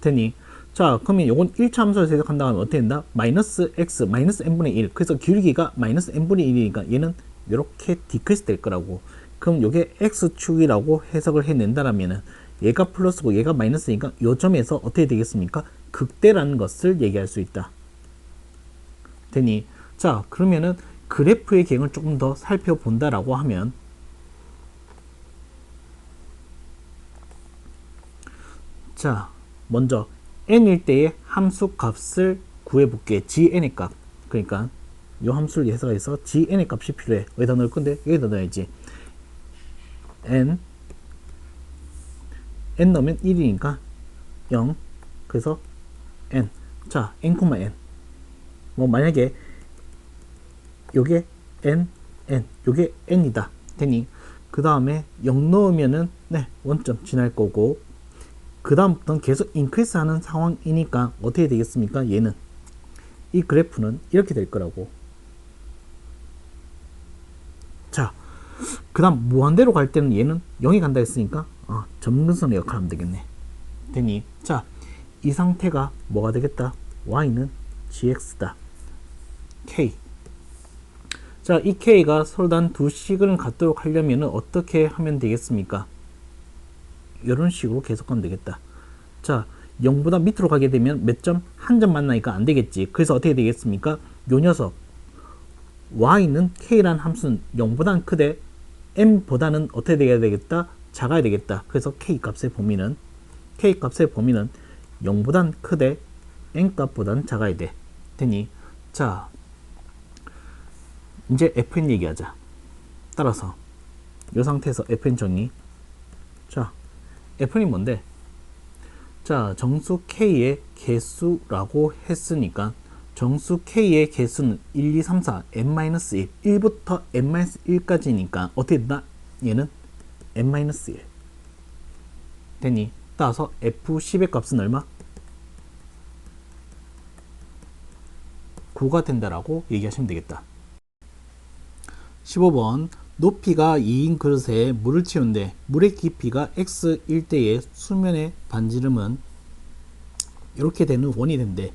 되니? 자, 그러면 요건 1차 함수에서 해석한다 하면 어떻게 된다? 마이너스 x, 마이너스 n분의 1. 그래서 기울기가 마이너스 n분의 1이니까 얘는 이렇게 디크리스 될 거라고. 그럼 요게 x축이라고 해석을 해낸다라면은 얘가 플러스고 얘가 마이너스니까 요 점에서 어떻게 되겠습니까? 극대라는 것을 얘기할 수 있다. 되니? 자, 그러면은 그래프의 개형을 조금 더 살펴본다라고 하면, 자, 먼저 n일 때의 함수 값을 구해볼게. gn의 값. 그러니까 이 함수를 예상해서 gn의 값이 필요해. 여기다 넣을 건데 여기다 넣어야지. n 넣으면 1이니까 0. 그래서 n. 자, n, n. 뭐 만약에 요게 n, 요게 n이다. 되니? 그 다음에 0 넣으면은 네, 원점 지날 거고, 그 다음부터는 계속 인크리스 하는 상황이니까 어떻게 되겠습니까? 얘는 이 그래프는 이렇게 될 거라고. 자, 그 다음 무한대로 갈 때는 얘는 0이 간다 했으니까 점근선의 역할을 하면 되겠네. 되니? 자, 이 상태가 뭐가 되겠다? y는 gx다. k. 자, 이 k가 서로 단 두 식을 갖도록 하려면 어떻게 하면 되겠습니까? 이런 식으로 계속 하면 되겠다. 자, 0보다 밑으로 가게 되면 몇 점? 한 점 만나니까 안 되겠지. 그래서 어떻게 되겠습니까? 요 녀석 y는 k라는 함수는 0보다는 크되 m보다는 어떻게 돼야 되겠다? 작아야 되겠다. 그래서 k 값의 범위는 0보다는 크되 n 값보다는 작아야 돼. 되니? 자, 이제 fn 얘기하자. 따라서 이 상태에서 fn 정리. 자, fn이 뭔데? 자, 정수 k의 개수라고 했으니까 정수 k의 개수는 1, 2, 3, 4, n-1, 1부터 n-1까지니까 어떻게 된다? 얘는 n-1 되니? 따라서 f10의 값은 얼마? 9가 된다라고 얘기하시면 되겠다. 15번 높이가 2인 그릇에 물을 채운데 물의 깊이가 x일 때의 수면의 반지름은 이렇게 되는 원이 된대.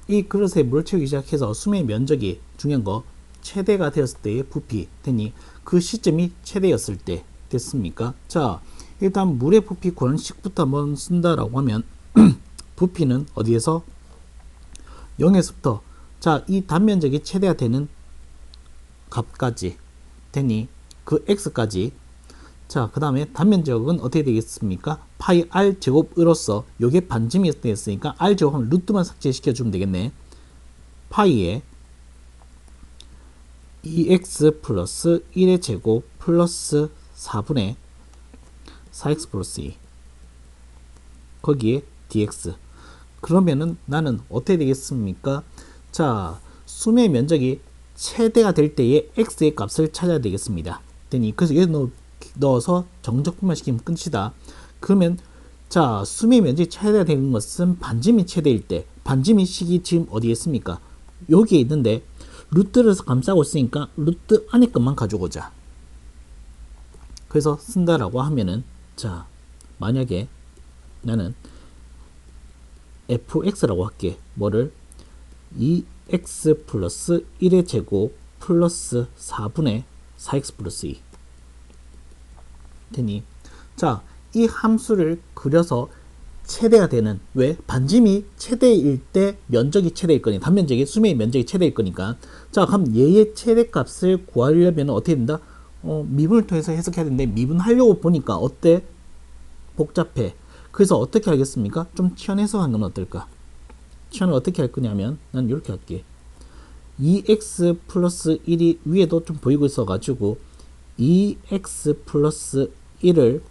이 그릇에 물을 채우기 시작해서 수면의 면적이 중요한 거 최대가 되었을 때의 부피 되니 그 시점이 최대였을 때 됐습니까? 자, 일단 물의 부피 구하는 식부터 한번 쓴다라고 하면 부피는 어디에서 0에서부터 자, 이 단면적이 최대가 되는 값까지 되니 그 x까지. 자, 그 다음에 단면적은 어떻게 되겠습니까? 파이 r 제곱으로서 요게 반지름이 되었으니까 r 제곱하면 루트만 삭제시켜 주면 되겠네. 파이에 2x 플러스 1의 제곱 플러스 4분의 4x 플러스 2 거기에 dx. 그러면은 나는 어떻게 되겠습니까? 자, 수의 면적이 최대가 될 때의 x의 값을 찾아야 되겠습니다. 되니 그래서 여기 넣어서 정적분만 시키면 끝이다. 그러면 자, 수의 면적이 최대가 되는 것은 반지름이 최대일 때, 반지름이 식이 지금 어디에 있습니까? 여기에 있는데 루트를 감싸고 있으니까 루트 안에 것만 가져오자. 그래서 쓴다라고 하면은 자, 만약에 나는 fx라고 할게. 뭐를? 2x 플러스 1의 제곱 플러스 4분의 4x 플러스 2 되니, 자, 이 함수를 그려서 최대가 되는, 왜? 반지름이 최대일 때 면적이 최대일 거니까, 단면적이 수면의 면적이 최대일 거니까. 자, 그럼 얘의 최대값을 구하려면 어떻게 된다? 미분을 통해서 해석해야 되는데, 미분하려고 보니까 어때? 복잡해. 그래서 어떻게 하겠습니까? 좀 치환해석하는 건 어떨까? 치환을 어떻게 할 거냐면, 난 이렇게 할게. 2x 플러스 1이 위에도 좀 보이고 있어 가지고 2x 플러스 1을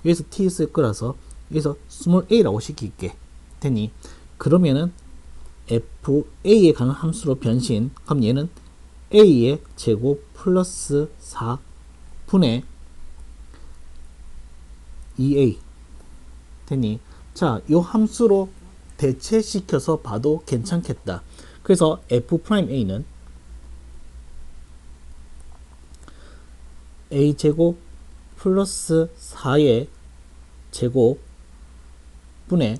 여기서 t 쓸 거라서 여기서 스몰 a라고 시킬게. 되니, 그러면은 fa에 가는 함수로 변신. 그럼 얘는 a의 제곱 플러스 4분의 2a 되니, 자, 요 함수로 대체시켜서 봐도 괜찮겠다. 그래서 f'a는 a 제곱 플러스 4의 제곱 분의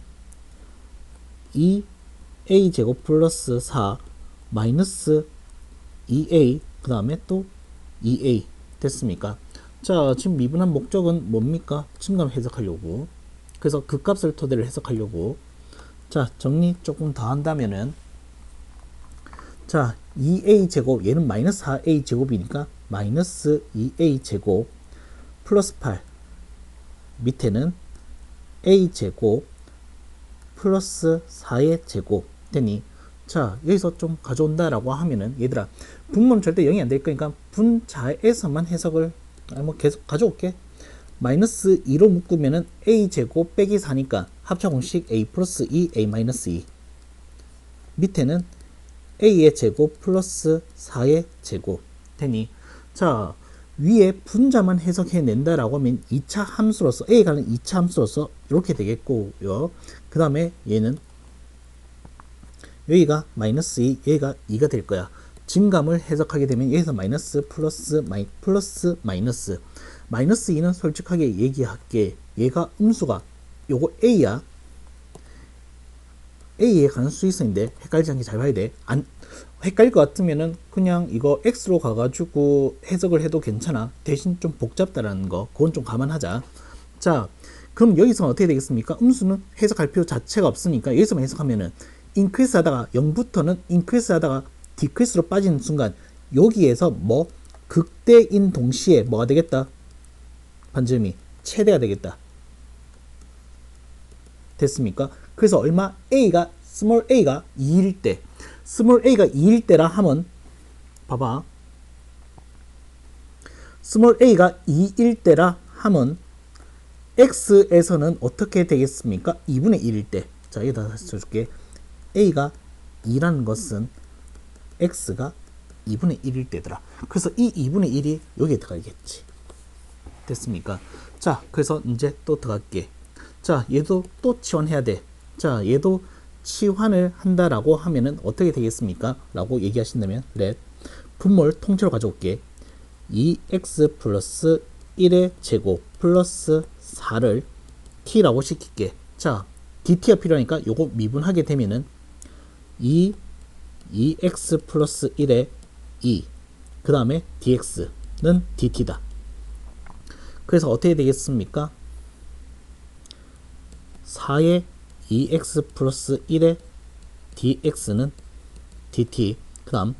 2a 제곱 플러스 4 마이너스 2a 그 다음에 또 2a 됐습니까? 자, 지금 미분한 목적은 뭡니까? 증감 해석하려고. 그래서 그 값을 토대로 해석하려고. 자, 정리 조금 더 한다면은, 자, 2a 제곱, 얘는 마이너스 4a 제곱이니까 마이너스 2a 제곱 플러스 8 밑에는 a 제곱 플러스 4의 제곱 되니, 자, 여기서 좀 가져온다라고 하면은, 얘들아, 분모는 절대 0이 안 될 거니까 분자에서만 해석을 뭐 계속 가져올게. 마이너스 2로 묶으면은 a 제곱 빼기 4니까 합차 공식 a 플러스 2 a 마이너스 2 밑에는 a의 제곱 플러스 4의 제곱 되니, 자, 위에 분자만 해석해낸다라고 하면 2차 함수로서 a가는 2차 함수로서 이렇게 되겠고요. 그 다음에 얘는 여기가 마이너스 2, 여기가 2가 될 거야. 증감을 해석하게 되면 여기서 마이너스 플러스 플러스 마이너스 마이너스 2는 솔직하게 얘기할게. 얘가 음수가 요거 a야. a에 가는 수있어인데 헷갈리지 않게 잘 봐야 돼. 안 헷갈릴 것 같으면은 그냥 이거 x로 가가지고 해석을 해도 괜찮아. 대신 좀 복잡다라는 거, 그건 좀 감안하자. 자, 그럼 여기서는 어떻게 되겠습니까? 음수는 해석할 필요 자체가 없으니까 여기서만 해석하면은 인크리스 하다가 0부터는 인크리스 하다가 디크리스로 빠지는 순간 여기에서 뭐 극대인 동시에 뭐가 되겠다? 반지름이 최대가 되겠다. 됐습니까? 그래서 얼마? a가 스몰 a가 2일 때, 스몰 a가 2일 때라 하면 봐봐, 스몰 a가 2일 때라 하면 x에서는 어떻게 되겠습니까? 2분의 1일 때. 자, 여기다 다시 써줄게. a가 2라는 것은 x가 2분의 1일 때더라. 그래서 이 2분의 1이 여기에 들어가겠지. 됐습니까? 자, 그래서 이제 또 들어갈게. 자, 얘도 또 치환해야 돼. 자, 얘도 치환을 한다라고 하면은 어떻게 되겠습니까? 라고 얘기하신다면, let 분모를 통째로 가져올게. 2x 플러스 1의 제곱 플러스 4를 t라고 시킬게. 자, dt가 필요하니까 요거 미분하게 되면은 2x 플러스 1의 2, 그 다음에 dx는 dt다. 그래서 어떻게 되겠습니까? 4의 2x 플러스 1의 dx는 dt, 그 다음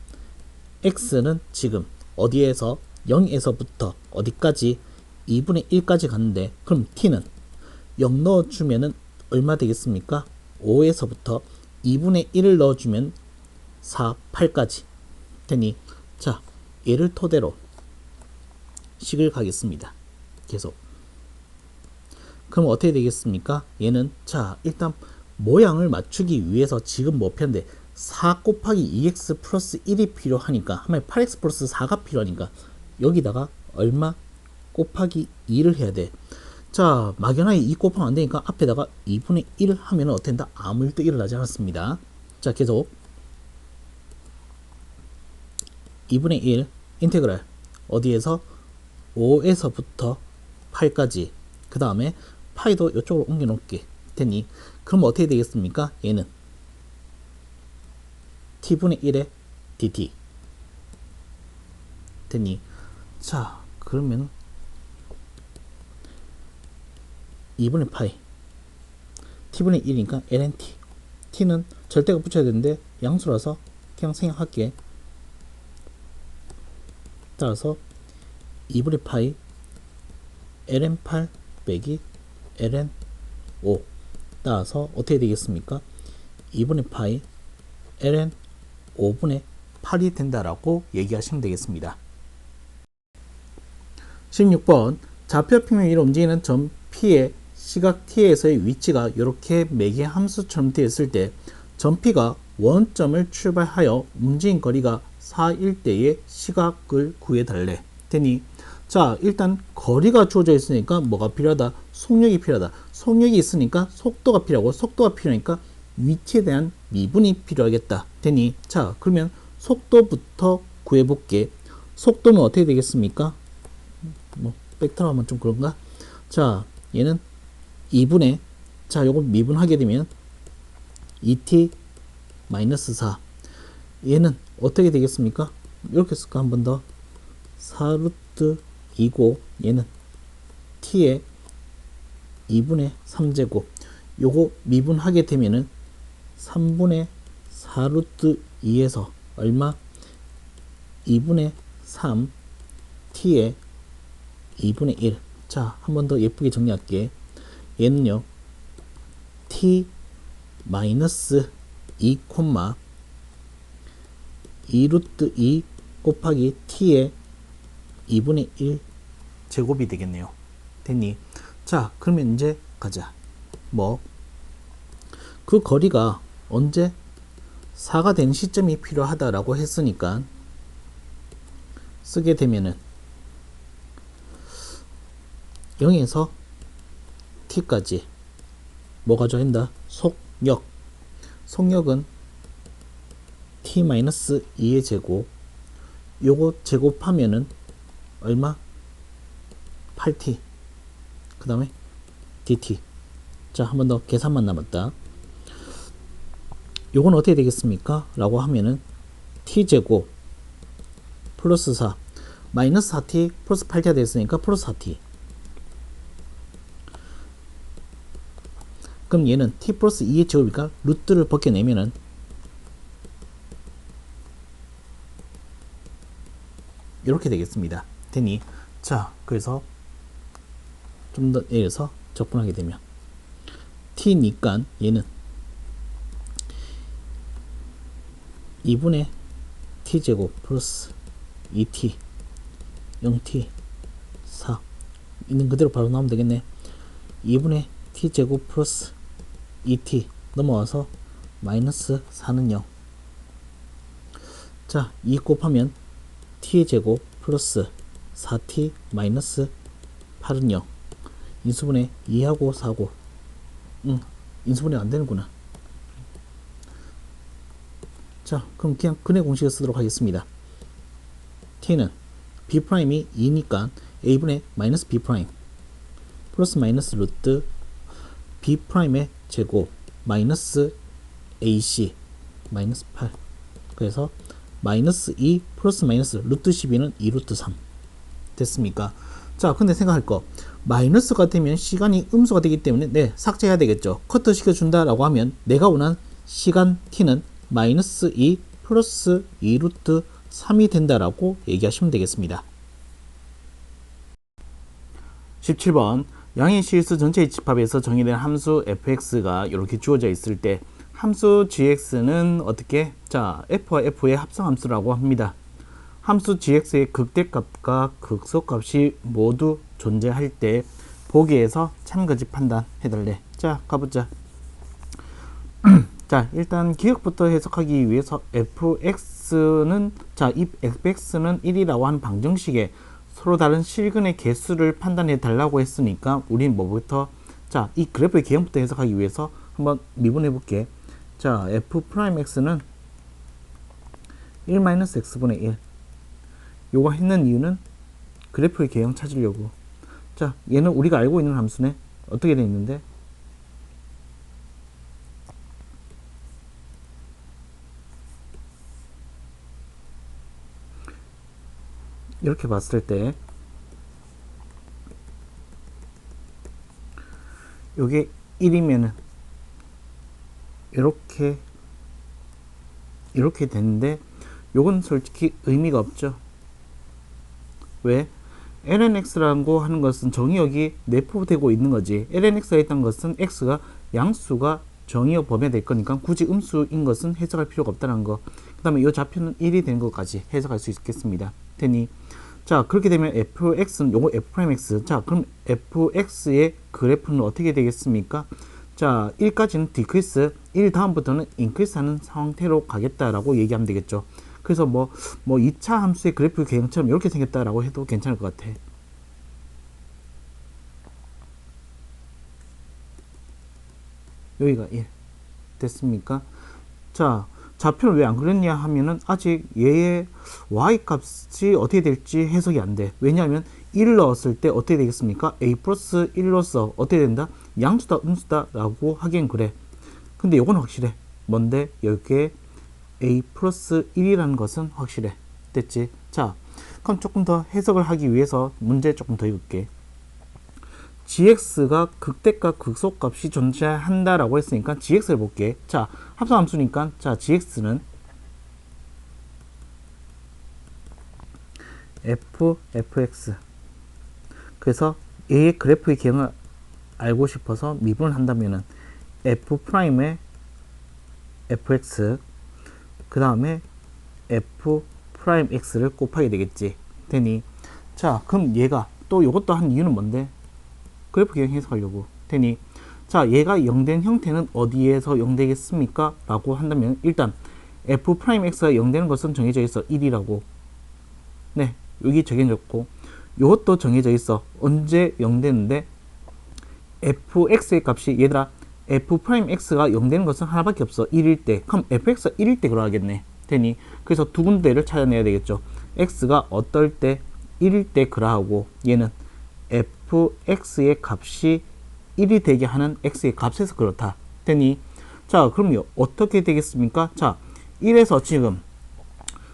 x는 지금 어디에서 0에서부터 어디까지 2분의 1까지 갔는데, 그럼 t는 0 넣어주면은 얼마 되겠습니까? 5에서부터 2분의 1을 넣어주면 4, 8까지 되니, 자, 얘를 토대로 식을 가겠습니다. 계속. 그럼 어떻게 되겠습니까? 얘는, 자, 일단 모양을 맞추기 위해서 지금 뭐 편데 4 곱하기 2x 플러스 1이 필요하니까, 하면 8x 플러스 4가 필요하니까 여기다가 얼마? 곱하기 2를 해야 돼. 자, 막연하게 2 곱하면 안 되니까 앞에다가 2분의 1 하면 어떻게 된다? 아무 일도 일어나지 않았습니다. 자, 계속 2분의 1 인테그랄 어디에서 5에서부터 8까지 그 다음에 파이도 이쪽으로 옮겨 놓을게. 됐니? 그럼 어떻게 되겠습니까? 얘는 t분의 1의 dt. 됐니? 자, 그러면 2분의 파이 t분의 1이니까 ln t. t는 절대가 붙여야 되는데 양수라서 그냥 생략할게. 따라서 2분의 파이 ln 8 빼기 ln 5. 따라서 어떻게 되겠습니까? 2분의 파이 ln 5분의 8이 된다라고 얘기하시면 되겠습니다. 16번 좌표 평면 위로 움직이는 점 P의 시각 T에서의 위치가 이렇게 매개 함수처럼 되어 있을 때 점 P가 원점을 출발하여 움직인 거리가 4일 때의 시각을 구해달래. 되니? 자, 일단 거리가 주어져 있으니까 뭐가 필요하다? 속력이 필요하다. 속력이 있으니까 속도가 필요하고, 속도가 필요하니까 위치에 대한 미분이 필요하겠다. 되니? 자, 그러면 속도부터 구해볼게. 속도는 어떻게 되겠습니까? 뭐 벡터로 하면 좀 그런가? 자, 얘는 2분의, 자, 요거 미분하게 되면 2t 마이너스 4. 얘는 어떻게 되겠습니까? 이렇게 쓸까? 한 번 더. 4루트 2고 얘는 t의 2분의 3제곱. 요거 미분하게 되면은 3분의 4루트 2에서 얼마? 2분의 3 t의 2분의 1. 자, 한 번 더 예쁘게 정리할게. 얘는요 t 마이너스 2 콤마 2루트 2 곱하기 t의 2분의 1 제곱이 되겠네요. 됐니? 자, 그러면 이제 가자. 뭐 그 거리가 언제 4가 되는 시점이 필요하다라고 했으니까 쓰게 되면은 0에서 t까지 뭐가 좋아한다? 속력. 속력은 t-2의 제곱. 요거 제곱하면은 얼마? 8t. 그 다음에 dt. 자, 한 번 더 계산만 남았다. 요건 어떻게 되겠습니까? 라고 하면은 t제곱 플러스 4 마이너스 4t 플러스 8t가 됐으니까 플러스 4t. 그럼 얘는 t 플러스 2의 제곱이니까 루트를 벗겨내면은 이렇게 되겠습니다. 되니? 자, 그래서 좀 더 내려서 적분하게 되면 t니까 얘는 2분의 t제곱 플러스 2t 0t 4 있는 그대로 바로 나오면 되겠네. 2분의 t제곱 플러스 2t 넘어와서 마이너스 4는 0. 자, 2 곱하면 t의 제곱 플러스 4t 마이너스 8은 0. 인수분해 2하고 4고 인수분해 안되는구나. 자, 그럼 그냥 근의 공식을 쓰도록 하겠습니다. t는 b'이 2니까 a분의 마이너스 b' 플러스 마이너스 루트 b'의 제곱 마이너스 ac 마이너스 8. 그래서 마이너스 2 플러스 마이너스 루트 12는 2루트 3 됐습니까? 자, 근데 생각할 거 마이너스가 되면 시간이 음수가 되기 때문에 네, 삭제해야 되겠죠. 커트 시켜준다 라고 하면 내가 원한 시간 t는 마이너스 2 플러스 2루트 3이 된다라고 얘기하시면 되겠습니다. 17번 양의 실수 전체의 집합에서 정의된 함수 fx가 이렇게 주어져 있을 때 함수 gx는 어떻게? 자, f와 f의 합성함수라고 합니다. 함수 gx의 극대값과 극소값이 모두 존재할 때 보기에서 참거짓 판단해달래. 자, 가보자. 자, 일단 기억부터 해석하기 위해서 fx는 자, 이 fx는 1이라고 하는 방정식에 서로 다른 실근의 개수를 판단해 달라고 했으니까 우린 뭐부터 자, 이 그래프의 개형부터 해석하기 위해서 한번 미분해 볼게. 자, f'x는 1-x분의 1 요거 했는 이유는 그래프의 개형 찾으려고. 자, 얘는 우리가 알고 있는 함수네. 어떻게 돼 있는데? 이렇게 봤을 때 요게 1이면은 이렇게 되는데 요건 솔직히 의미가 없죠. 왜? lnx라고 하는 것은 정의역이 내포되고 있는 거지. lnx가 있다는 것은 x가 양수가 정의역 범위가 될 거니까 굳이 음수인 것은 해석할 필요가 없다는 거. 그 다음에 이 좌표는 1이 되는 것까지 해석할 수 있겠습니다. 되니 자, 그렇게 되면 fx는 요거 f'x. 자, 그럼 fx의 그래프는 어떻게 되겠습니까? 자, 1까지는 디크리스, 1 다음부터는 인크리스 하는 상태로 가겠다라고 얘기하면 되겠죠. 그래서 뭐 2차 함수의 그래프 개형처럼 이렇게 생겼다라고 해도 괜찮을 것 같아. 여기가 1. 됐습니까? 자, 좌표를 왜 안 그렸냐 하면은 아직 얘의 y 값이 어떻게 될지 해석이 안 돼. 왜냐하면 1을 넣었을 때 어떻게 되겠습니까? a 플러스 1로서 어떻게 된다? 양수다 음수다 라고 하기엔 그래. 근데 요건 확실해. 뭔데? 여기에 a 플러스 1이라는 것은 확실해. 됐지? 자, 그럼 조금 더 해석을 하기 위해서 문제 조금 더 읽을게. gx가 극대값 극소값이 존재한다라고 했으니까 gx를 볼게. 자, 합성함수니까 자, gx는 fx. 그래서 얘의 그래프의 개형을 알고 싶어서 미분을 한다면은 f'의 fx 그 다음에 f'x를 곱하게 되겠지. 되니 자, 그럼 얘가 또 요것도 한 이유는 뭔데? 그래프 개형 해석하려고. 되니 자, 얘가 0된 형태는 어디에서 0되겠습니까? 라고 한다면 일단 f'x가 0되는 것은 정해져 있어. 1이라고. 네, 여기 정해졌고 요것도 정해져 있어. 언제 0되는데 fx의 값이 얘들아 f'x가 0되는 것은 하나밖에 없어. 1일 때. 그럼 fx가 1일 때 그러하겠네. 되니 그래서 두 군데를 찾아내야 되겠죠. x가 어떨 때 1일 때 그러하고 얘는 fx의 값이 1이 되게 하는 x의 값에서 그렇다. 되니 자, 그럼요. 어떻게 되겠습니까? 자, 1에서 지금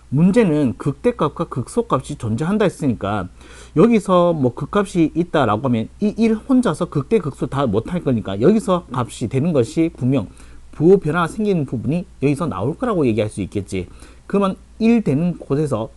문제는 극대값과 극소값이 존재한다 했으니까 여기서 뭐 극값이 있다라고 하면 이 1 혼자서 극대 극소 다 못할 거니까 여기서 값이 되는 것이 분명 부호 변화가 생기는 부분이 여기서 나올 거라고 얘기할 수 있겠지. 그러면 1 되는 곳에서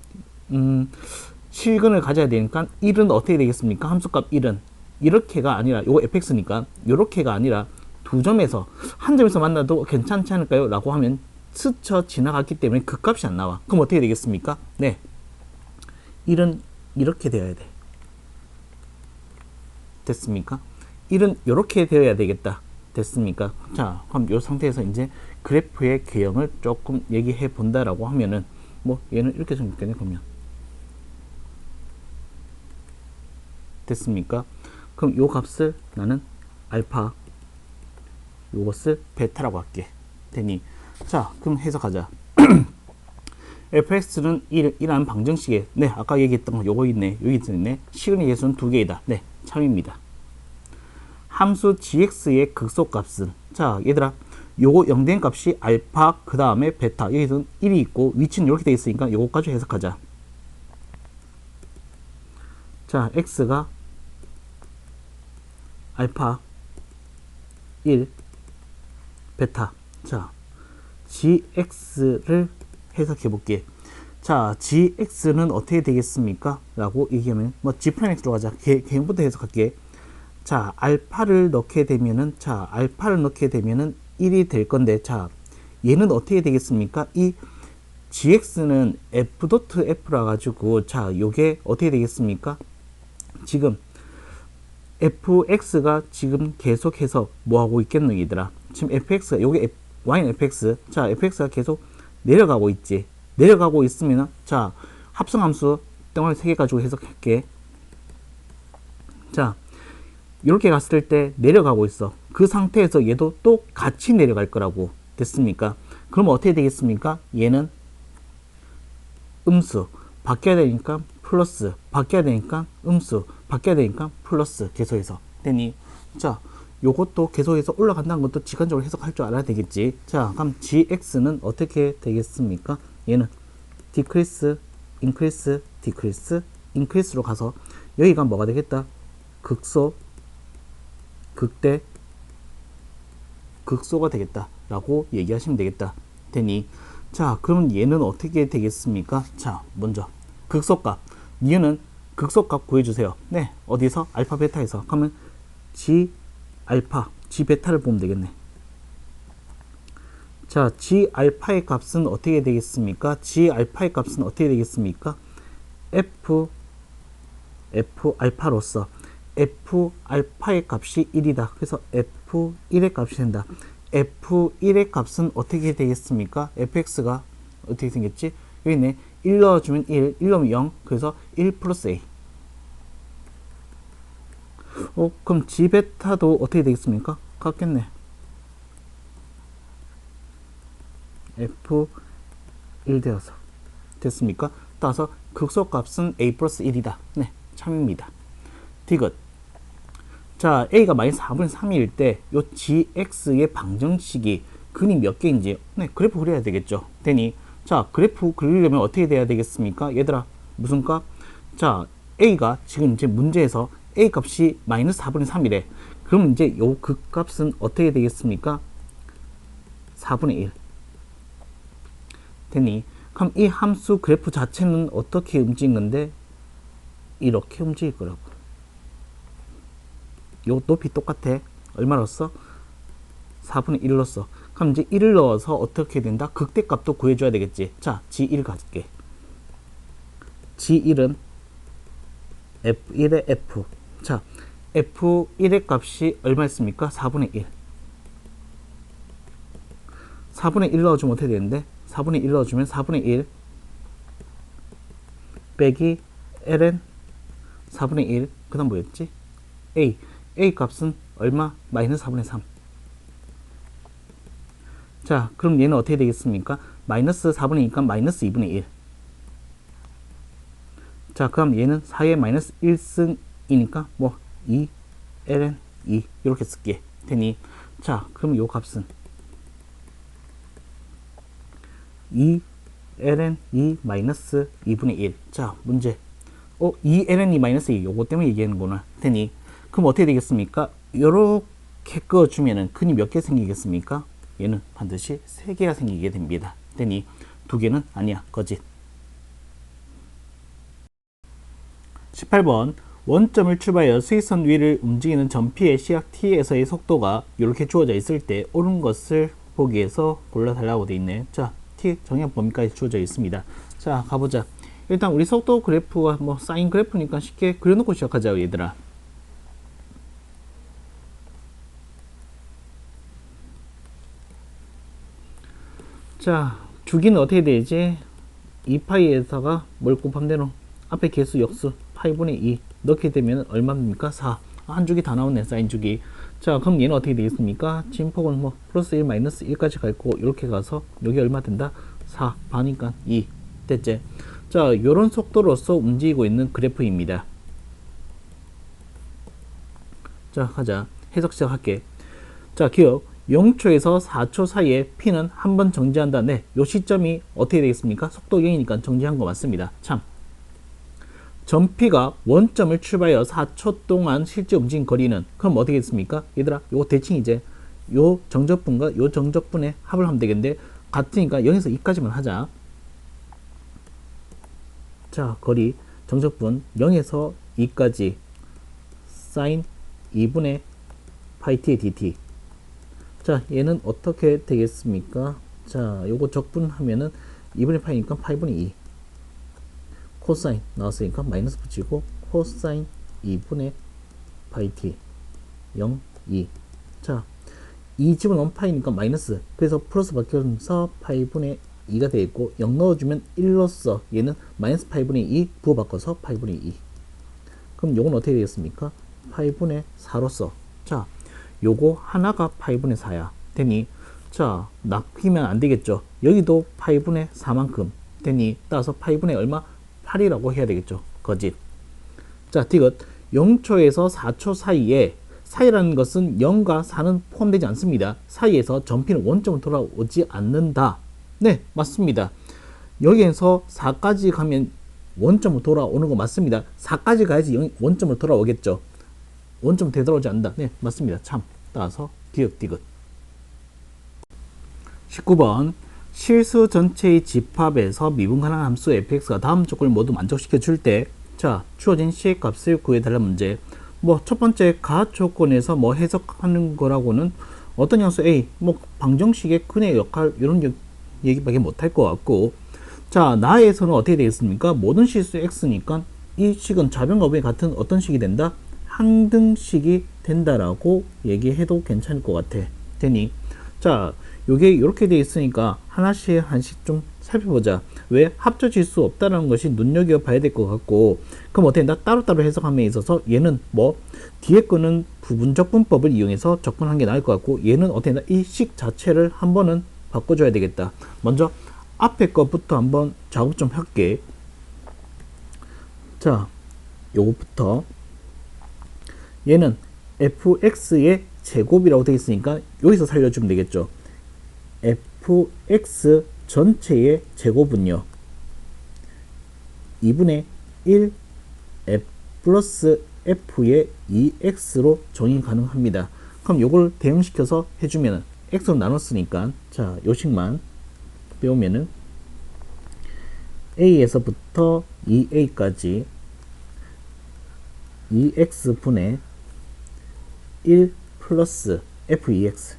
실근을 가져야 되니까 1은 어떻게 되겠습니까? 함수값 1은 이렇게가 아니라 요거 fx니까 요렇게가 아니라 두 점에서 한 점에서 만나도 괜찮지 않을까요? 라고 하면 스쳐 지나갔기 때문에 그 값이 안 나와. 그럼 어떻게 되겠습니까? 네, 1은 이렇게 되어야 돼. 됐습니까? 1은 이렇게 되어야 되겠다. 됐습니까? 자, 그럼 이 상태에서 이제 그래프의 개형을 조금 얘기해 본다라고 하면은 뭐 얘는 이렇게 생겼겠네. 그러면 됐습니까? 그럼 요 값을 나는 알파, 요것을 베타라고 할게. 되니 자, 그럼 해석하자. fx는 1이라는 방정식에 네, 아까 얘기했던 거 요거 있네. 여기 있네. 시그널 계수는 두 개이다. 네, 참입니다. 함수 gx의 극소값은 자, 얘들아 요거 0된 값이 알파 그 다음에 베타. 여기서는 1이 있고 위치는 이렇게 돼 있으니까 요거까지 해석하자. 자, x가 알파 1 베타. 자, gx를 해석해 볼게. 자, gx는 어떻게 되겠습니까? 라고 얘기하면 뭐 g'x로 가자. 개형부터 해석할게. 자, 알파를 넣게 되면은 자, 알파를 넣게 되면은 1이 될 건데 자, 얘는 어떻게 되겠습니까? 이 gx는 f.f라 가지고 자, 요게 어떻게 되겠습니까? 지금 fx가 지금 계속해서 뭐 하고 있겠노, 얘들아? 지금 fx가 요게 y는 fx. 자, fx가 계속 내려가고 있지. 내려가고 있으면 자, 합성함수 덩어리 3개 가지고 해석할게. 자, 이렇게 갔을 때 내려가고 있어. 그 상태에서 얘도 또 같이 내려갈 거라고. 됐습니까? 그럼 어떻게 되겠습니까? 얘는 음수 바뀌어야 되니까 플러스 바뀌어야 되니까 음수, 바뀌어야 되니까 플러스 계속해서 되니. 자, 요것도 계속해서 올라간다는 것도 직관적으로 해석할 줄 알아야 되겠지. 자, 그럼 gx는 어떻게 되겠습니까? 얘는 decrease, increase, decrease, increase로 가서 여기가 뭐가 되겠다? 극소, 극대, 극소가 되겠다 라고 얘기하시면 되겠다 되니. 자, 그럼 얘는 어떻게 되겠습니까? 자, 먼저 극소값, 얘는 극소값 구해주세요. 네, 어디서? 알파 베타에서. 그러면 g 알파, g 베타를 보면 되겠네. 자, g 알파의 값은 어떻게 되겠습니까? g 알파의 값은 어떻게 되겠습니까? f 알파로서 f 알파의 값이 1이다. 그래서 f1의 값이 된다. f1의 값은 어떻게 되겠습니까? fx가 어떻게 생겼지? 여기 있네. 1 넣어주면 1, 1 넣으면 0. 그래서 1 플러스 a. 그럼 g 베타도 어떻게 되겠습니까? 같겠네. f1 되어서 됐습니까? 따라서 극소값은 a 플러스 1이다. 네, 참입니다. 디귿. 자, a가 마이너스 4분의 3일 때 요 gx의 방정식이 근이 몇 개인지 네, 그래프 그려야 되겠죠. 되니. 자, 그래프 그리려면 어떻게 돼야 되겠습니까? 얘들아, 무슨 값? 자, a가 지금 이제 문제에서 a 값이 마이너스 4분의 3이래. 그럼 이제 요 극값은 어떻게 되겠습니까? 4분의 1. 되니. 그럼 이 함수 그래프 자체는 어떻게 움직인 건데? 이렇게 움직일 거라고. 요 높이 똑같아. 얼마로써? 4분의 1로써. 그럼 이제 1을 넣어서 어떻게 된다? 극대값도 구해줘야 되겠지. 자, G1 가질게. G1은 F1의 F. 자, F1의 값이 얼마였습니까? 4분의 1. 4분의 1 넣어주면 어떻게 되는데? 4분의 1 넣어주면 4분의 1 빼기 ln 4분의 1. 그 다음 뭐였지? A 값은 얼마? 마이너스 4분의 3. 자, 그럼 얘는 어떻게 되겠습니까? 마이너스 4분의 2니까 마이너스 2분의 1. 자, 그럼 얘는 4의 마이너스 1승이니까 뭐 2 ln 2 이렇게 쓸게 되니. 자, 그럼 요 값은 2 ln 2 마이너스 2분의 1. 자, 문제. 2 ln 2 마이너스 2 요거 때문에 얘기하는구나 되니. 그럼 어떻게 되겠습니까? 요렇게 그어주면은 근이 몇 개 생기겠습니까? 얘는 반드시 3개가 생기게 됩니다. 되니 2개는 아니야. 거짓. 18번. 원점을 출발하여 수직선 위를 움직이는 전피의 시각 t에서의 속도가 이렇게 주어져 있을 때 옳은 것을 보기 위해서 골라달라고 되어 있네. 자, t 정의 범위까지 주어져 있습니다. 자, 가보자. 일단 우리 속도 그래프가 뭐 사인 그래프니까 쉽게 그려놓고 시작하자, 얘들아. 자, 주기는 어떻게 되지? 2파이에다가 뭘 곱하면 되노? 앞에 개수 역수 파이분의 2 넣게 되면 얼마입니까? 4. 한 주기 다 나오네, 사인 주기. 자, 그럼 얘는 어떻게 되겠습니까? 진폭은 뭐 플러스 1 마이너스 1까지 가 있고 이렇게 가서 여기 얼마 된다? 4 반이니까 2 됐지? 자, 요런 속도로서 움직이고 있는 그래프입니다. 자, 가자. 해석 시작할게. 자, 기억. 0초에서 4초 사이에 P는 한 번 정지한다. 네, 요 시점이 어떻게 되겠습니까? 속도 0이니까 정지한 거 맞습니다. 참. 전피가 원점을 출발하여 4초 동안 실제 움직인 거리는 그럼 어떻게 됐습니까? 얘들아, 요거 대칭 이제 요 정적분과 요 정적분의 합을 하면 되겠는데 같으니까 0에서 2까지만 하자. 자, 거리 정적분 0에서 2까지 사인 2분의 파이 t의 dt. 자, 얘는 어떻게 되겠습니까? 자, 요거 적분하면은 2분의 파이니까 8분의 2. 코사인 나왔으니까 마이너스 붙이고 코사인 2분의 파이 t 0, 2. 자, 2 집어넣으면 파이니까 마이너스. 그래서 플러스 바뀌면서 파이분의 2가 되겠고 0 넣어주면 1로서 얘는 마이너스 파이분의 2 부호 바꿔서 파이분의 2. 그럼 요건 어떻게 되겠습니까? 파이분의 4로서. 자, 요거 하나가 파이분의 4야. 되니, 자, 낚이면 안 되겠죠. 여기도 파이분의 4만큼 되니, 따라서 파이분의 얼마? 8이라고 해야 되겠죠. 거짓. 자, 디귿 0초에서 4초 사이라는 것은 0과 4는 포함되지 않습니다. 사이에서 전피는 원점으로 돌아오지 않는다. 네, 맞습니다. 여기에서 4까지 가면 원점으로 돌아오는 거 맞습니다. 4까지 가야지 원점으로 돌아오겠죠. 원점 되돌아오지 않는다. 네, 맞습니다. 참. 따라서 디귿. 19번 실수 전체의 집합에서 미분 가능한 함수 fx가 다음 조건을 모두 만족시켜 줄 때, 자, 주어진 c의 값을 구해달라는 문제. 뭐 첫 번째 가 조건에서 뭐 해석하는 거라고는 어떤 양수 a, 뭐 방정식의 근의 역할 이런 얘기밖에 못할 것 같고, 자, 나에서는 어떻게 되겠습니까? 모든 실수 x니까 이 식은 좌변과 우변 같은 어떤 식이 된다? 항등식이 된다라고 얘기해도 괜찮을 것 같아. 되니, 자, 요게 이렇게 돼 있으니까 하나씩 좀 살펴보자. 왜? 합쳐질 수 없다라는 것이 눈여겨봐야 될 것 같고, 그럼 어떻게 된다? 따로따로 해석함에 있어서 얘는 뭐 뒤에 거는 부분적 분법을 이용해서 접근한 게 나을 것 같고, 얘는 어떻게 된다? 이 식 자체를 한 번은 바꿔줘야 되겠다. 먼저 앞에 거부터 한번 작업 좀 할게. 자, 요거부터 얘는 fx의 제곱이라고 되어 있으니까 여기서 살려주면 되겠죠. fx 전체의 제곱은요 2분의 1 f 플러스 f의 2x로 정의 가능합니다. 그럼 요걸 대응시켜서 해주면은 x로 나눴으니까, 자, 요식만 빼오면은 a에서부터 2a까지 2x분의 1 플러스 f2x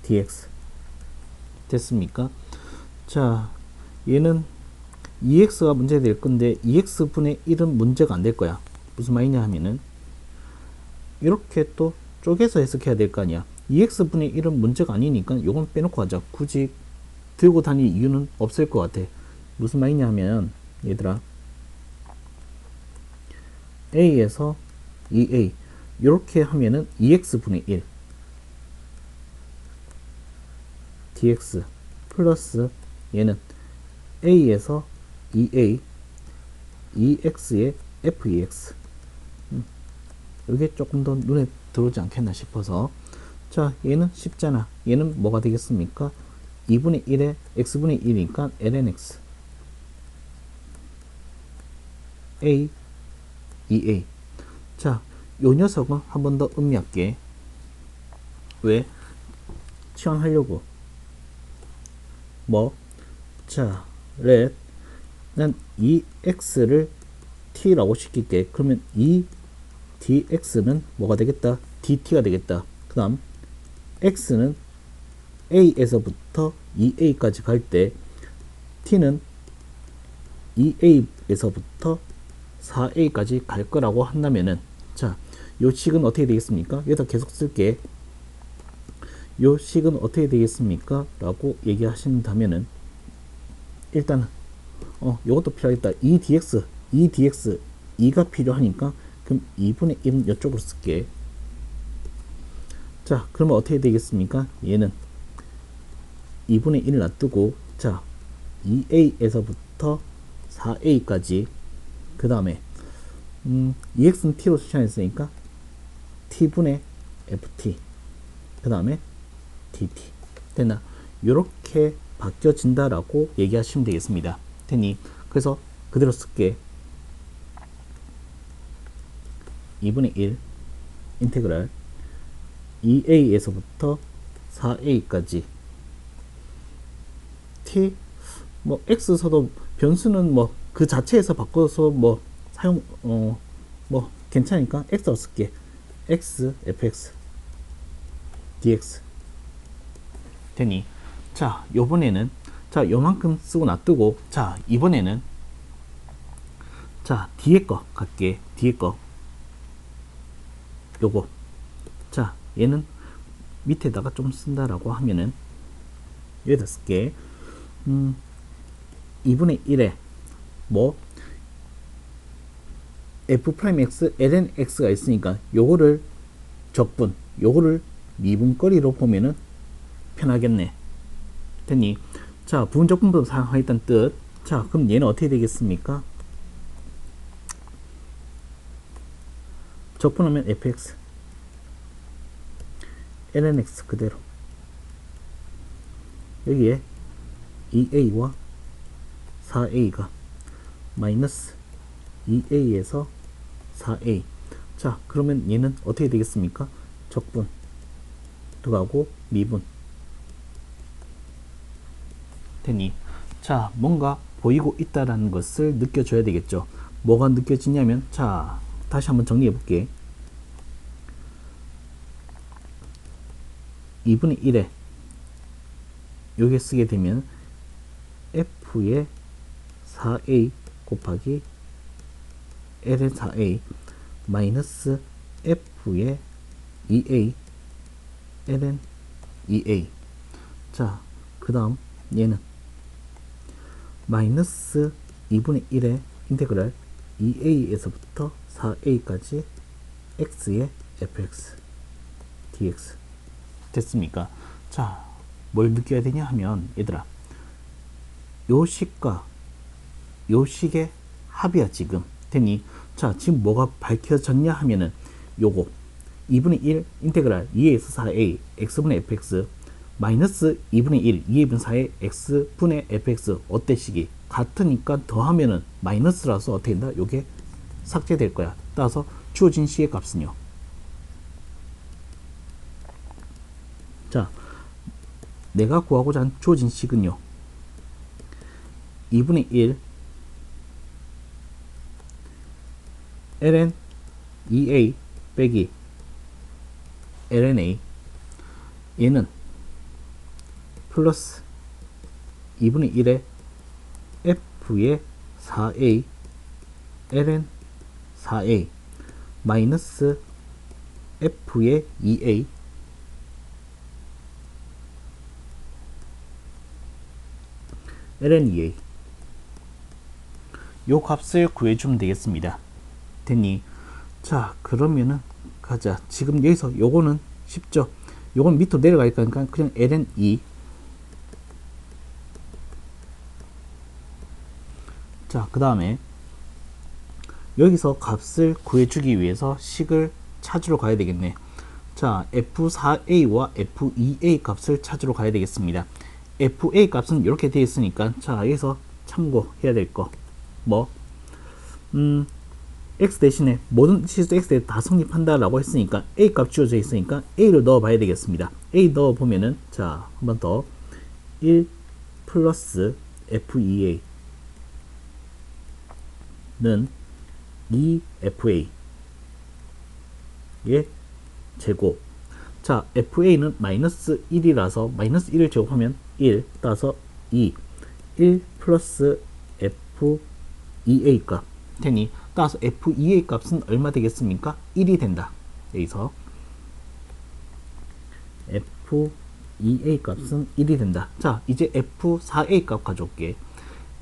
dx 됐습니까? 자, 얘는 2x가 문제 될 건데 2x분의 1은 문제가 안 될 거야. 무슨 말이냐 하면은 이렇게 또 쪼개서 해석해야 될 거 아니야. 2x분의 1은 문제가 아니니까 요건 빼놓고 하자. 굳이 들고 다닐 이유는 없을 것 같아. 무슨 말이냐 하면, 얘들아, a에서 2a 이렇게 하면은 2x분의 1 dx 플러스 얘는 a에서 2a 2x의 f2x. 이게 조금 더 눈에 들어오지 않겠나 싶어서, 자, 얘는 쉽잖아. 얘는 뭐가 되겠습니까? 2분의 1에 x분의 1이니까 ln x a 2a. 자, 요 녀석은 한 번 더 음미할게. 왜? 치환하려고. 뭐? 자, let 난 2x를 t라고 시킬게. 그러면 이 dx는 뭐가 되겠다? dt가 되겠다. 그 다음 x는 a에서부터 2a까지 갈 때 t는 2a에서부터 4a까지 갈 거라고 한다면은, 자, 요 식은 어떻게 되겠습니까? 여기다 계속 쓸게. 요 식은 어떻게 되겠습니까? 라고 얘기하신다면은, 일단 요것도 필요하겠다. 2dx 2가 필요하니까 그럼 2분의 1은 이쪽으로 쓸게. 자, 그러면 어떻게 되겠습니까? 얘는 2분의 1을 놔두고, 자, 2a에서부터 4a까지, 그 다음에 2x는 t로 추천했으니까 t분의 ft, 그 다음에 dt 됐나? 요렇게 바뀌어진다라고 얘기하시면 되겠습니다. 됐니? 그래서 그대로 쓸게. 2분의 1 인테그랄 2a에서부터 4a까지 t, 뭐 x 서도 변수는 뭐 그 자체에서 바꿔서 뭐 사용 뭐 괜찮으니까 x로 쓸게. x fx dx 되니, 자, 요번에는, 자, 요만큼 쓰고 놔두고, 자, 이번에는, 자, 뒤에 거 갈게. 뒤에 거 요거, 자, 얘는 밑에다가 좀 쓴다라고 하면은 여기다 쓸게. 2분의 1에 뭐 f'x ln x가 있으니까 요거를 적분, 요거를 미분거리로 보면은 편하겠네. 됐니? 자, 부분적 분법 사용하겠다는 뜻. 자, 그럼 얘는 어떻게 되겠습니까? 적분하면 fx lnx 그대로 여기에 2a와 4a가 마이너스 2a에서 4a. 자, 그러면 얘는 어떻게 되겠습니까? 적분 들어가고 미분 되니, 자, 뭔가 보이고 있다라는 것을 느껴줘야 되겠죠. 뭐가 느껴지냐면, 자, 다시 한번 정리해 볼게. 2분의 1에 요게 쓰게 되면 f의 4a 곱하기 l의 4a 마이너스 f의 2a ln 2a. 자, 그 다음 얘는 마이너스 2분의 1의 인테그랄 2a에서부터 4a까지 x의 fx dx 됐습니까? 자, 뭘 느껴야 되냐 하면, 얘들아, 요 식과 요 식의 합이야 지금. 되니, 자, 지금 뭐가 밝혀졌냐 하면은 요거 2분의 1 인테그랄 2에서 4a x분의 fx 마이너스 2분의 1 2분의 4의 x분의 fx 어때 식이 같으니까 더하면은 마이너스라서 어떻게 된다? 요게 삭제될 거야. 따라서 주어진 식의 값은요, 자, 내가 구하고자 한 주어진 식은요 2분의 1 ln 2a 빼기 ln a, 얘는 플러스 2분의 1에 f의 4a ln 4a 마이너스 f의 2a ln 2a, 요 값을 구해주면 되겠습니다. 됐니? 자, 그러면은 가자. 지금 여기서 요거는 쉽죠? 요건 밑으로 내려갈 거니까 그냥 ln 2. 자, 그 다음에 여기서 값을 구해주기 위해서 식을 찾으러 가야 되겠네. 자, f4a와 f2a 값을 찾으러 가야 되겠습니다. fa 값은 이렇게 되어 있으니까, 자, 여기서 참고해야 될 거 뭐, x 대신에 모든 실수 x에 다 성립한다 라고 했으니까 a 값 주어져 있으니까 a를 넣어 봐야 되겠습니다. a 넣어 보면은, 자, 한 번 더 1 플러스 f2a 는 2fa 의 제곱. 자, fa는 마이너스 1이라서 마이너스 1을 제곱하면 1, 따라서 2 1 플러스 f2a 값 되니, 따라서 f2a 값은 얼마 되겠습니까? 1이 된다. 여기서 f2a 값은 1이 된다. 자, 이제 f4a 값 가져올게.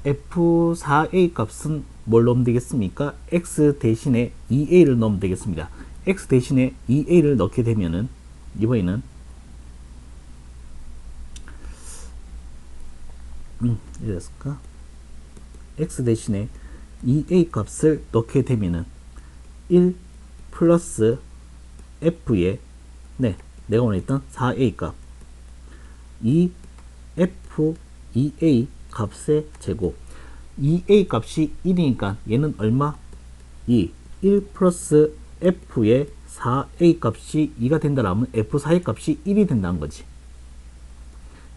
f4a 값은 뭘 넣으면 되겠습니까? x 대신에 2a를 넣으면 되겠습니다. x 대신에 2a를 넣게 되면은 이번에는 이랬을까? x 대신에 2a 값을 넣게 되면은 1 플러스 f의, 네, 내가 원했던 4a 값, 이 f2a 값의 제곱. 2a 값이 1이니까 얘는 얼마? 2. 1 플러스 f의 4a 값이 2가 된다라면 f4a 값이 1이 된다는 거지.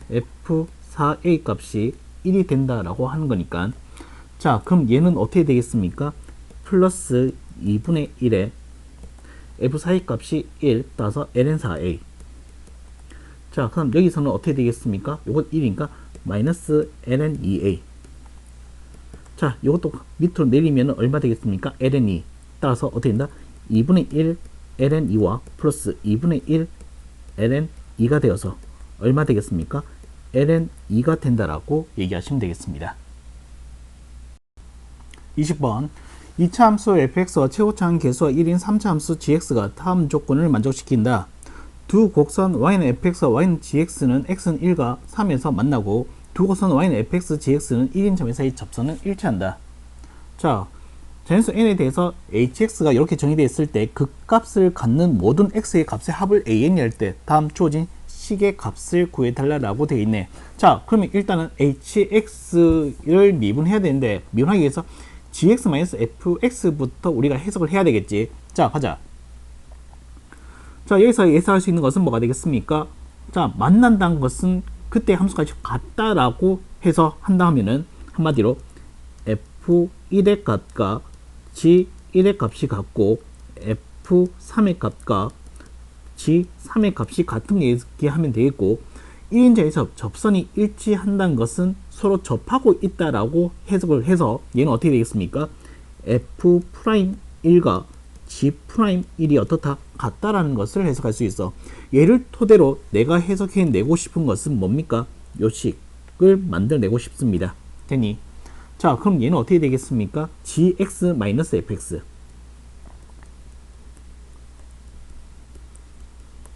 f4a 값이 1이 된다라고 하는 거니까, 자, 그럼 얘는 어떻게 되겠습니까? 플러스 2분의 1에 f4a 값이 1 따라서 ln4a. 자, 그럼 여기서는 어떻게 되겠습니까? 요건 1이니까 마이너스 ln2a. 자, 이것도 밑으로 내리면 얼마 되겠습니까? ln2 따라서 어떻게 된다? 2분의 1 ln2와 플러스 2분의 1 ln2가 되어서 얼마 되겠습니까? ln2가 된다라고 얘기하시면 되겠습니다. 20번 2차 함수 fx와 최고차 계수와 1인 3차 함수 gx가 다음 조건을 만족시킨다. 두 곡선 y는 fx와 y는 gx는 x는 1과 3에서 만나고 두 곡선 y는 fx, gx는 1인 점의 사이 접선은 일치한다. 자, 자연수 n에 대해서 hx가 이렇게 정의되어 있을 때 그 값을 갖는 모든 x의 값의 합을 an이 할 때 다음 주어진 식의 값을 구해달라고 되어 있네. 자, 그러면 일단은 hx를 미분해야 되는데 미분하기 위해서 gx-fx부터 우리가 해석을 해야 되겠지. 자, 가자. 자, 여기서 예상할 수 있는 것은 뭐가 되겠습니까? 자, 만난다는 것은 그때 함수까지 같다라고 해서 한다 하면은 한마디로 f1의 값과 g1의 값이 같고 f3의 값과 g3의 값이 같은 얘기하면 되겠고 1인자에서 접선이 일치한다는 것은 서로 접하고 있다라고 해석을 해서 얘는 어떻게 되겠습니까? f'1과 g'1이 어떻다? 같다라는 것을 해석할 수 있어. 얘를 토대로 내가 해석해내고 싶은 것은 뭡니까? 요 식을 만들어내고 싶습니다. 되니? 자, 그럼 얘는 어떻게 되겠습니까? gx-fx.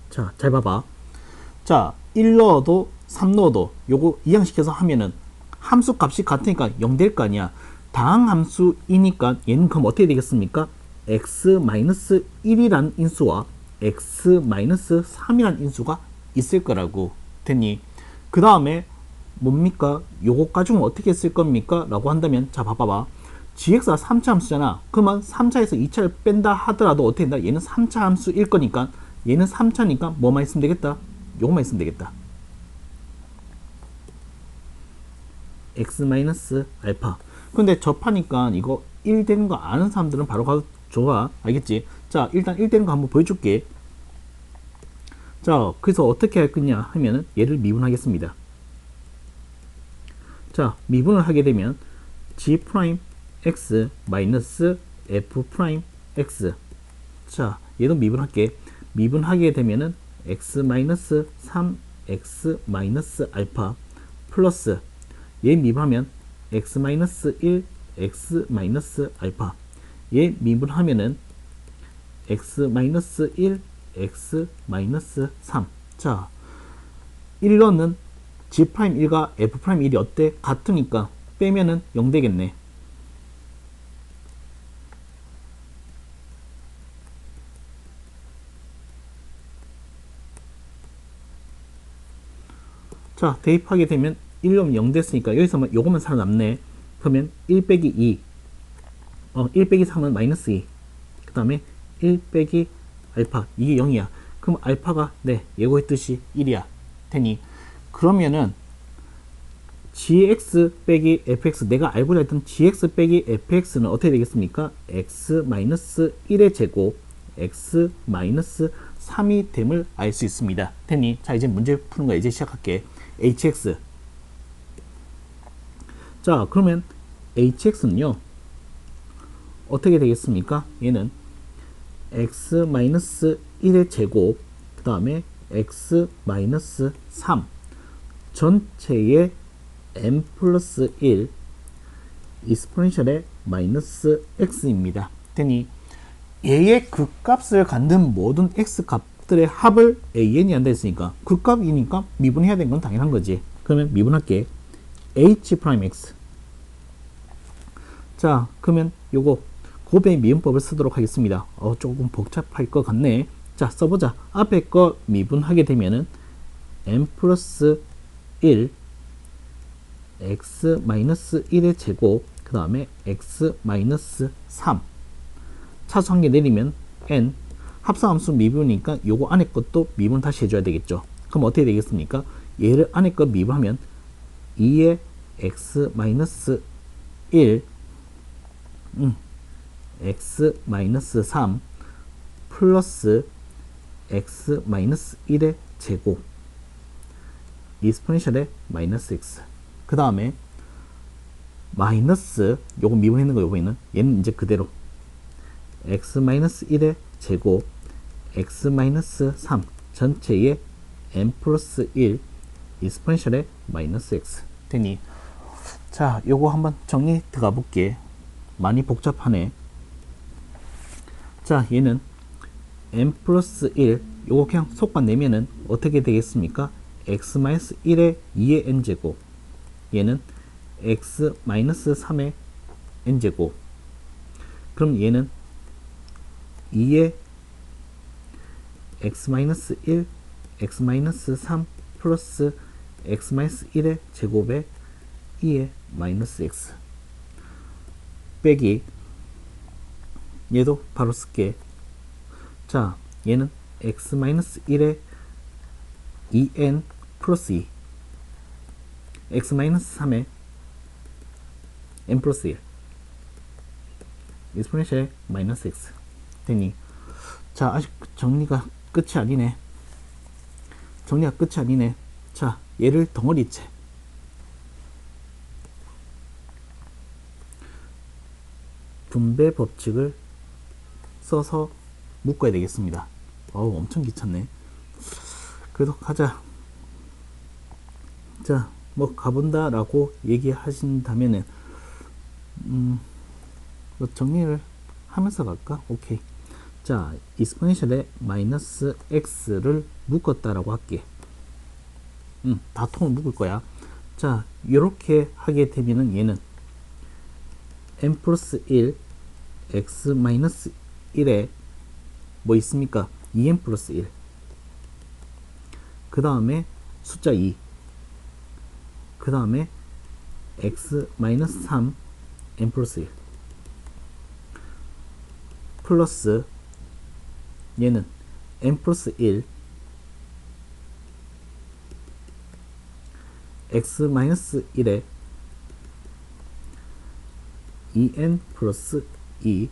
자, 잘 봐봐. 자, 1 넣어도 3 넣어도 요거 이항시켜서 하면은 함수 값이 같으니까 0 될 거 아니야. 다항 함수이니까 얘는 그럼 어떻게 되겠습니까? x-1이라는 인수와 x-3이라는 인수가 있을 거라고. 됐니? 그 다음에 뭡니까? 요거 가지고 어떻게 쓸 겁니까? 라고 한다면, 자, 봐봐봐. gx가 3차 함수잖아. 그러면 3차에서 2차를 뺀다 하더라도 어떻게 된다? 얘는 3차 함수일 거니까, 얘는 3차니까 뭐만 있으면 되겠다? 요거만 있으면 되겠다. x-알파. 근데 접하니까 이거 1 되는 거 아는 사람들은 바로 가도 좋아. 알겠지? 자, 일단 1 되는 거 한번 보여줄게. 자, 그래서 어떻게 할 거냐 하면은 얘를 미분하겠습니다. 자, 미분을 하게 되면 g'(x) f'(x). 자, 얘도 미분할게. 미분하게 되면은 x-3x-알파 플러스 얘 미분하면 x-1 x-알파. 얘 미분하면은 x-1 x-3. 자, 1 넣는 g'1과 f'1이 어때? 같으니까 빼면은 0 되겠네. 자, 대입하게 되면 1 넣으면 0 됐으니까 여기서 요거만 살아남네. 그러면 1 빼기 2 1 빼기 3은 마이너스 2. 그 다음에 1 빼기 알파, 이게 0이야. 그럼 알파가 네, 예고했듯이 1이야. 되니? 그러면은 gx 빼기 fx, 내가 알고자 했던 gx 빼기 fx는 어떻게 되겠습니까? x-1의 제곱 x-3이 됨을 알 수 있습니다. 되니? 자, 이제 문제 푸는 거 이제 시작할게. hx. 자, 그러면 hx는요 어떻게 되겠습니까? 얘는 x-1의 제곱, 그 다음에 x-3 전체의 n 플러스 1 익스포넨셜의 마이너스 x입니다. 되니 얘의 그 값을 갖는 모든 x 값들의 합을 an이 한다 했으니까 그 값이니까 미분해야 되는 건 당연한 거지. 그러면 미분할게. h'(x). 자, 그러면 요거 곱의 미분법을 쓰도록 하겠습니다. 조금 복잡할 것 같네. 자, 써보자. 앞에 거 미분하게 되면은 n 플러스 1 x-1의 제곱, 그 다음에 x-3 차수한개 내리면 n, 합성함수 미분이니까 요거 안에 것도 미분 다시 해줘야 되겠죠. 그럼 어떻게 되겠습니까? 얘를 안에 거 미분하면 2의 x-1 x-3 플러스 x-1의 제곱 익스포넨셜의 마이너스 x. 그 다음에 마이너스 요거 미분했는 거 요거는 얘는 이제 그대로 x-1의 제곱 x-3 전체의 n 플러스 1 익스포넨셜의 마이너스 x 되니. 자, 요거 한번 정리 들어가 볼게. 많이 복잡하네. 자, 얘는 n 플러스 1 요거 그냥 속바 내면은 어떻게 되겠습니까? x-1의 2의 n제곱, 얘는 x-3의 n제곱, 그럼 얘는 2의 x-1 x-3 플러스 x-1의 제곱에 2의 마이너스 x 빼기 얘도 바로 쓸게. 자, 얘는 x-1의 2n 플러스 2 x-3의 n 플러스 1 익스포넨셜의 마이너스 x 되니, 자, 아직 정리가 끝이 아니네. 정리가 끝이 아니네. 자, 얘를 덩어리째 분배 법칙을 써서 묶어야 되겠습니다. 어우, 엄청 귀찮네. 그래도 가자. 자, 뭐 가본다 라고 얘기하신다면은 뭐 정리를 하면서 갈까? 오케이. 자, 익스포넨셜에 마이너스 x를 묶었다라고 할게. 다 통을 묶을 거야. 자, 이렇게 하게 되면은 얘는 n 플러스 1 x 마이너스 1에 뭐 있습니까? 2n 플러스 1. 그 다음에 숫자 2. 그 다음에 x 마이너스 3 n 플러스 1 플러스 얘는 n 플러스 1 x 마이너스 1에 2n 플러스 2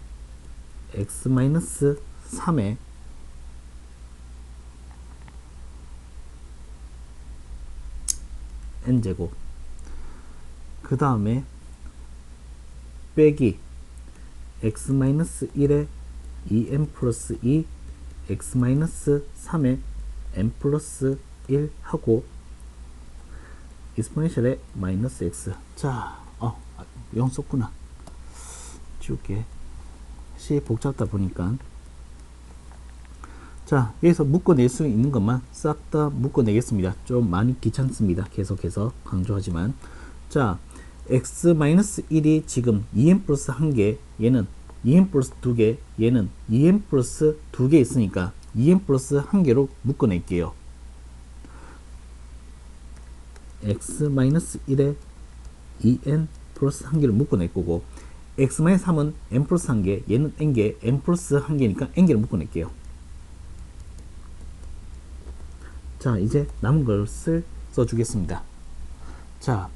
x 마이너스 3에 n제곱, 그 다음에 빼기 x 마이너스 1에 2n 플러스 2 x 마이너스 3에 n 플러스 1 하고 익스포넨셜에 마이너스 x. 자, 0 썼구나. 지울게. 시 복잡하다 보니까. 자, 여기서 묶어낼 수 있는 것만 싹 다 묶어내겠습니다. 좀 많이 귀찮습니다. 계속해서 강조하지만. 자, x-1이 지금 2n 플러스 1개, 얘는 2n 플러스 2개, 얘는 2n 플러스 2개 있으니까 2n 플러스 1개로 묶어낼게요. x-1에 2n 플러스 1개를 묶어낼 거고, x-3은 n 플러스 1개, 얘는 n개, n 플러스 1개니까 n개를 묶어낼게요. 자, 이제 남은 것을 써주겠습니다. 자,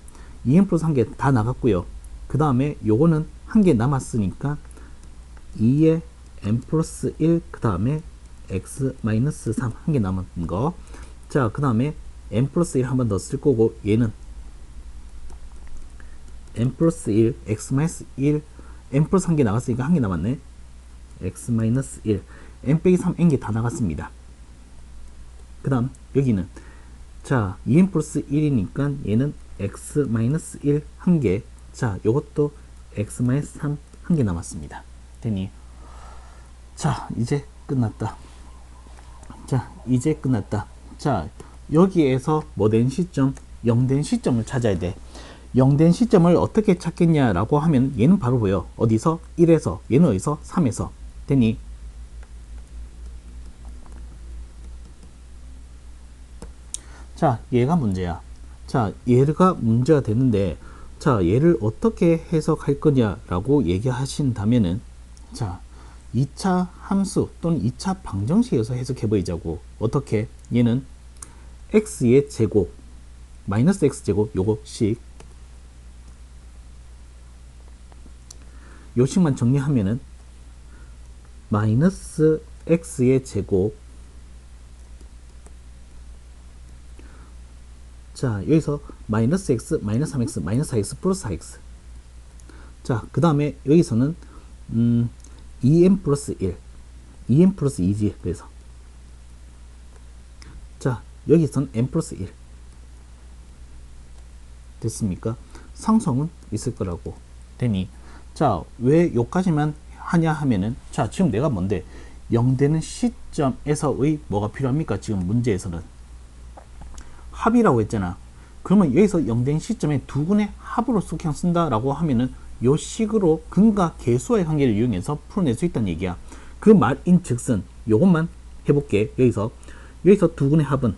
2n 플러스 1개 다 나갔고요. 그 다음에 요거는 1개 남았으니까 2의 n 플러스 1, 그 다음에 x 마이너스 3 1개 남은 거. 자, 그 다음에 n 플러스 1 한 번 더 쓸 거고, 얘는 n 플러스 1, x 마이너스 1, n 플러스 1개 나갔으니까 1개 남았네. x 마이너스 1, n 빼기 3, n개 다 나갔습니다. 그 다음 여기는 자, 2n 플러스 1이니까 얘는 x 마이너스 1 1개. 자, 요것도 x 마이너스 3 1개 남았습니다. 되니, 자, 이제 끝났다. 자, 이제 끝났다. 자, 여기에서 뭐 된 시점? 0된 시점을 찾아야 돼. 0된 시점을 어떻게 찾겠냐라고 하면 얘는 바로 보여. 어디서? 1에서, 얘는 어디서? 3에서. 되니, 자, 얘가 문제야. 자, 얘가 문제가 되는데, 자, 얘를 어떻게 해석할 거냐라고 얘기하신다면은, 자, 2차 함수 또는 2차 방정식에서 해석해 보이자고. 어떻게? 얘는 x의 제곱, 마이너스 x제곱, 요거식, 요식만 정리하면은 마이너스 x의 제곱, 자, 여기서 마이너스 x, 마이너스 3x, 마이너스 4x, 플러스 4x. 자, 그 다음에 여기서는 2n 플러스 1, 2n 플러스 2지. 그래서 자, 여기서는 n 플러스 1 됐습니까? 상성은 있을 거라고 되니, 자, 왜 요까지만 하냐 하면은, 자, 지금 내가 뭔데 0 되는 시점에서의 뭐가 필요합니까? 지금 문제에서는 합이라고 했잖아. 그러면 여기서 0 된 시점에 두 군의 합으로 그냥 쓴다라고 하면은 요 식으로 근과 계수와의 관계를 이용해서 풀어낼 수 있다는 얘기야. 그 말인 즉슨 요것만 해볼게. 여기서 두 근의 합은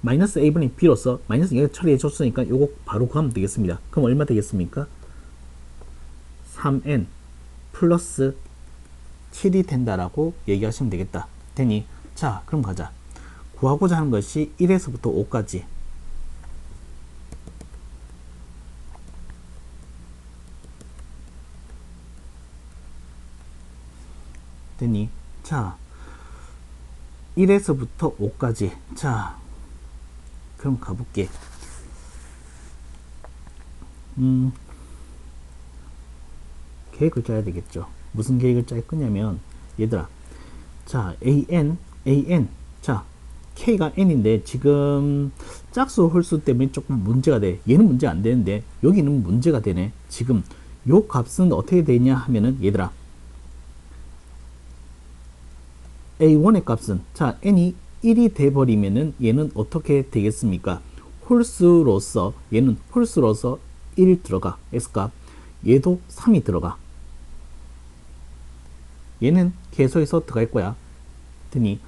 마이너스 a분의 b로서 마이너스 여기 처리해 줬으니까 요거 바로 구하면 되겠습니다. 그럼 얼마 되겠습니까? 3n 플러스 7이 된다라고 얘기하시면 되겠다. 되니 자 그럼 가자. 구하고자 하는 것이 1에서부터 5까지 되니 자 1에서부터 5까지 자 그럼 가볼게. 계획을 짜야 되겠죠. 무슨 계획을 짤 거냐면 얘들아 자 an 자 k가 n인데 지금 짝수 홀수 때문에 조금 문제가 돼. 얘는 문제 안 되는데 여기는 문제가 되네. 지금 요 값은 어떻게 되냐 하면은 얘들아 a1의 값은 자 n이 1이 돼 버리면은 얘는 어떻게 되겠습니까? 홀수로서 얘는 홀수로서 1 들어가 x값, 얘도 3이 들어가. 얘는 계속해서 들어갈 거야. 더니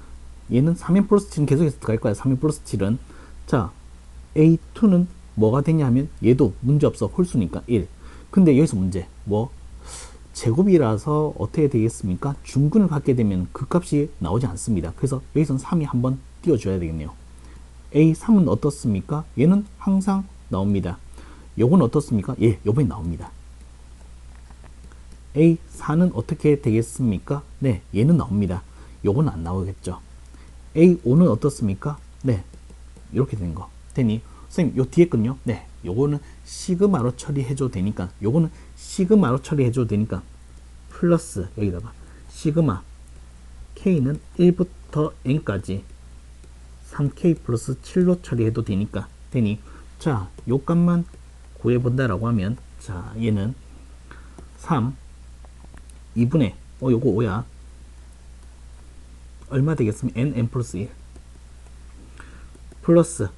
얘는 3n 플러스 7은 계속해서 들어갈 거야. 3n 플러스 7은 자 a2는 뭐가 되냐 하면 얘도 문제없어. 홀수니까 1. 근데 여기서 문제 뭐 제곱이라서 어떻게 되겠습니까? 중근을 갖게 되면 그 값이 나오지 않습니다. 그래서 여기서는 3이 한번 띄워줘야 되겠네요. A3은 어떻습니까? 얘는 항상 나옵니다. 요건 어떻습니까? 예, 요번에 나옵니다. A4는 어떻게 되겠습니까? 네, 얘는 나옵니다. 요건 안 나오겠죠. A5는 어떻습니까? 네, 이렇게 된 거. 되니, 선생님, 요 뒤에 건요? 네, 요거는 시그마로 처리해줘도 되니까, 요거는 시그마로 처리해줘도 되니까, 플러스, 여기다가, 시그마, K는 1부터 N까지 3K 플러스 7로 처리해도 되니까, 되니, 자, 요 값만 구해본다라고 하면, 자, 얘는 3, 2분의, 요거 5야. 얼마 되겠으면 n 플러스 1 플러스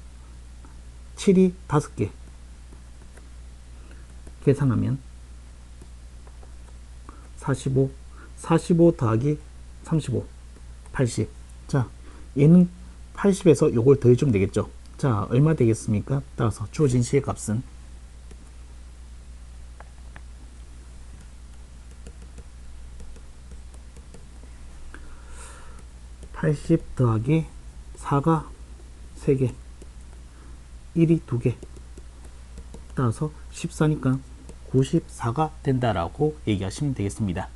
7이 5개 계산하면 45 더하기 35 80. 자 얘는 80에서 요걸 더해주면 되겠죠. 자 얼마 되겠습니까? 따라서 주어진 시의 값은 80 더하기 4가 3개 1이 2개 따라서 14니까 94가 된다라고 얘기하시면 되겠습니다.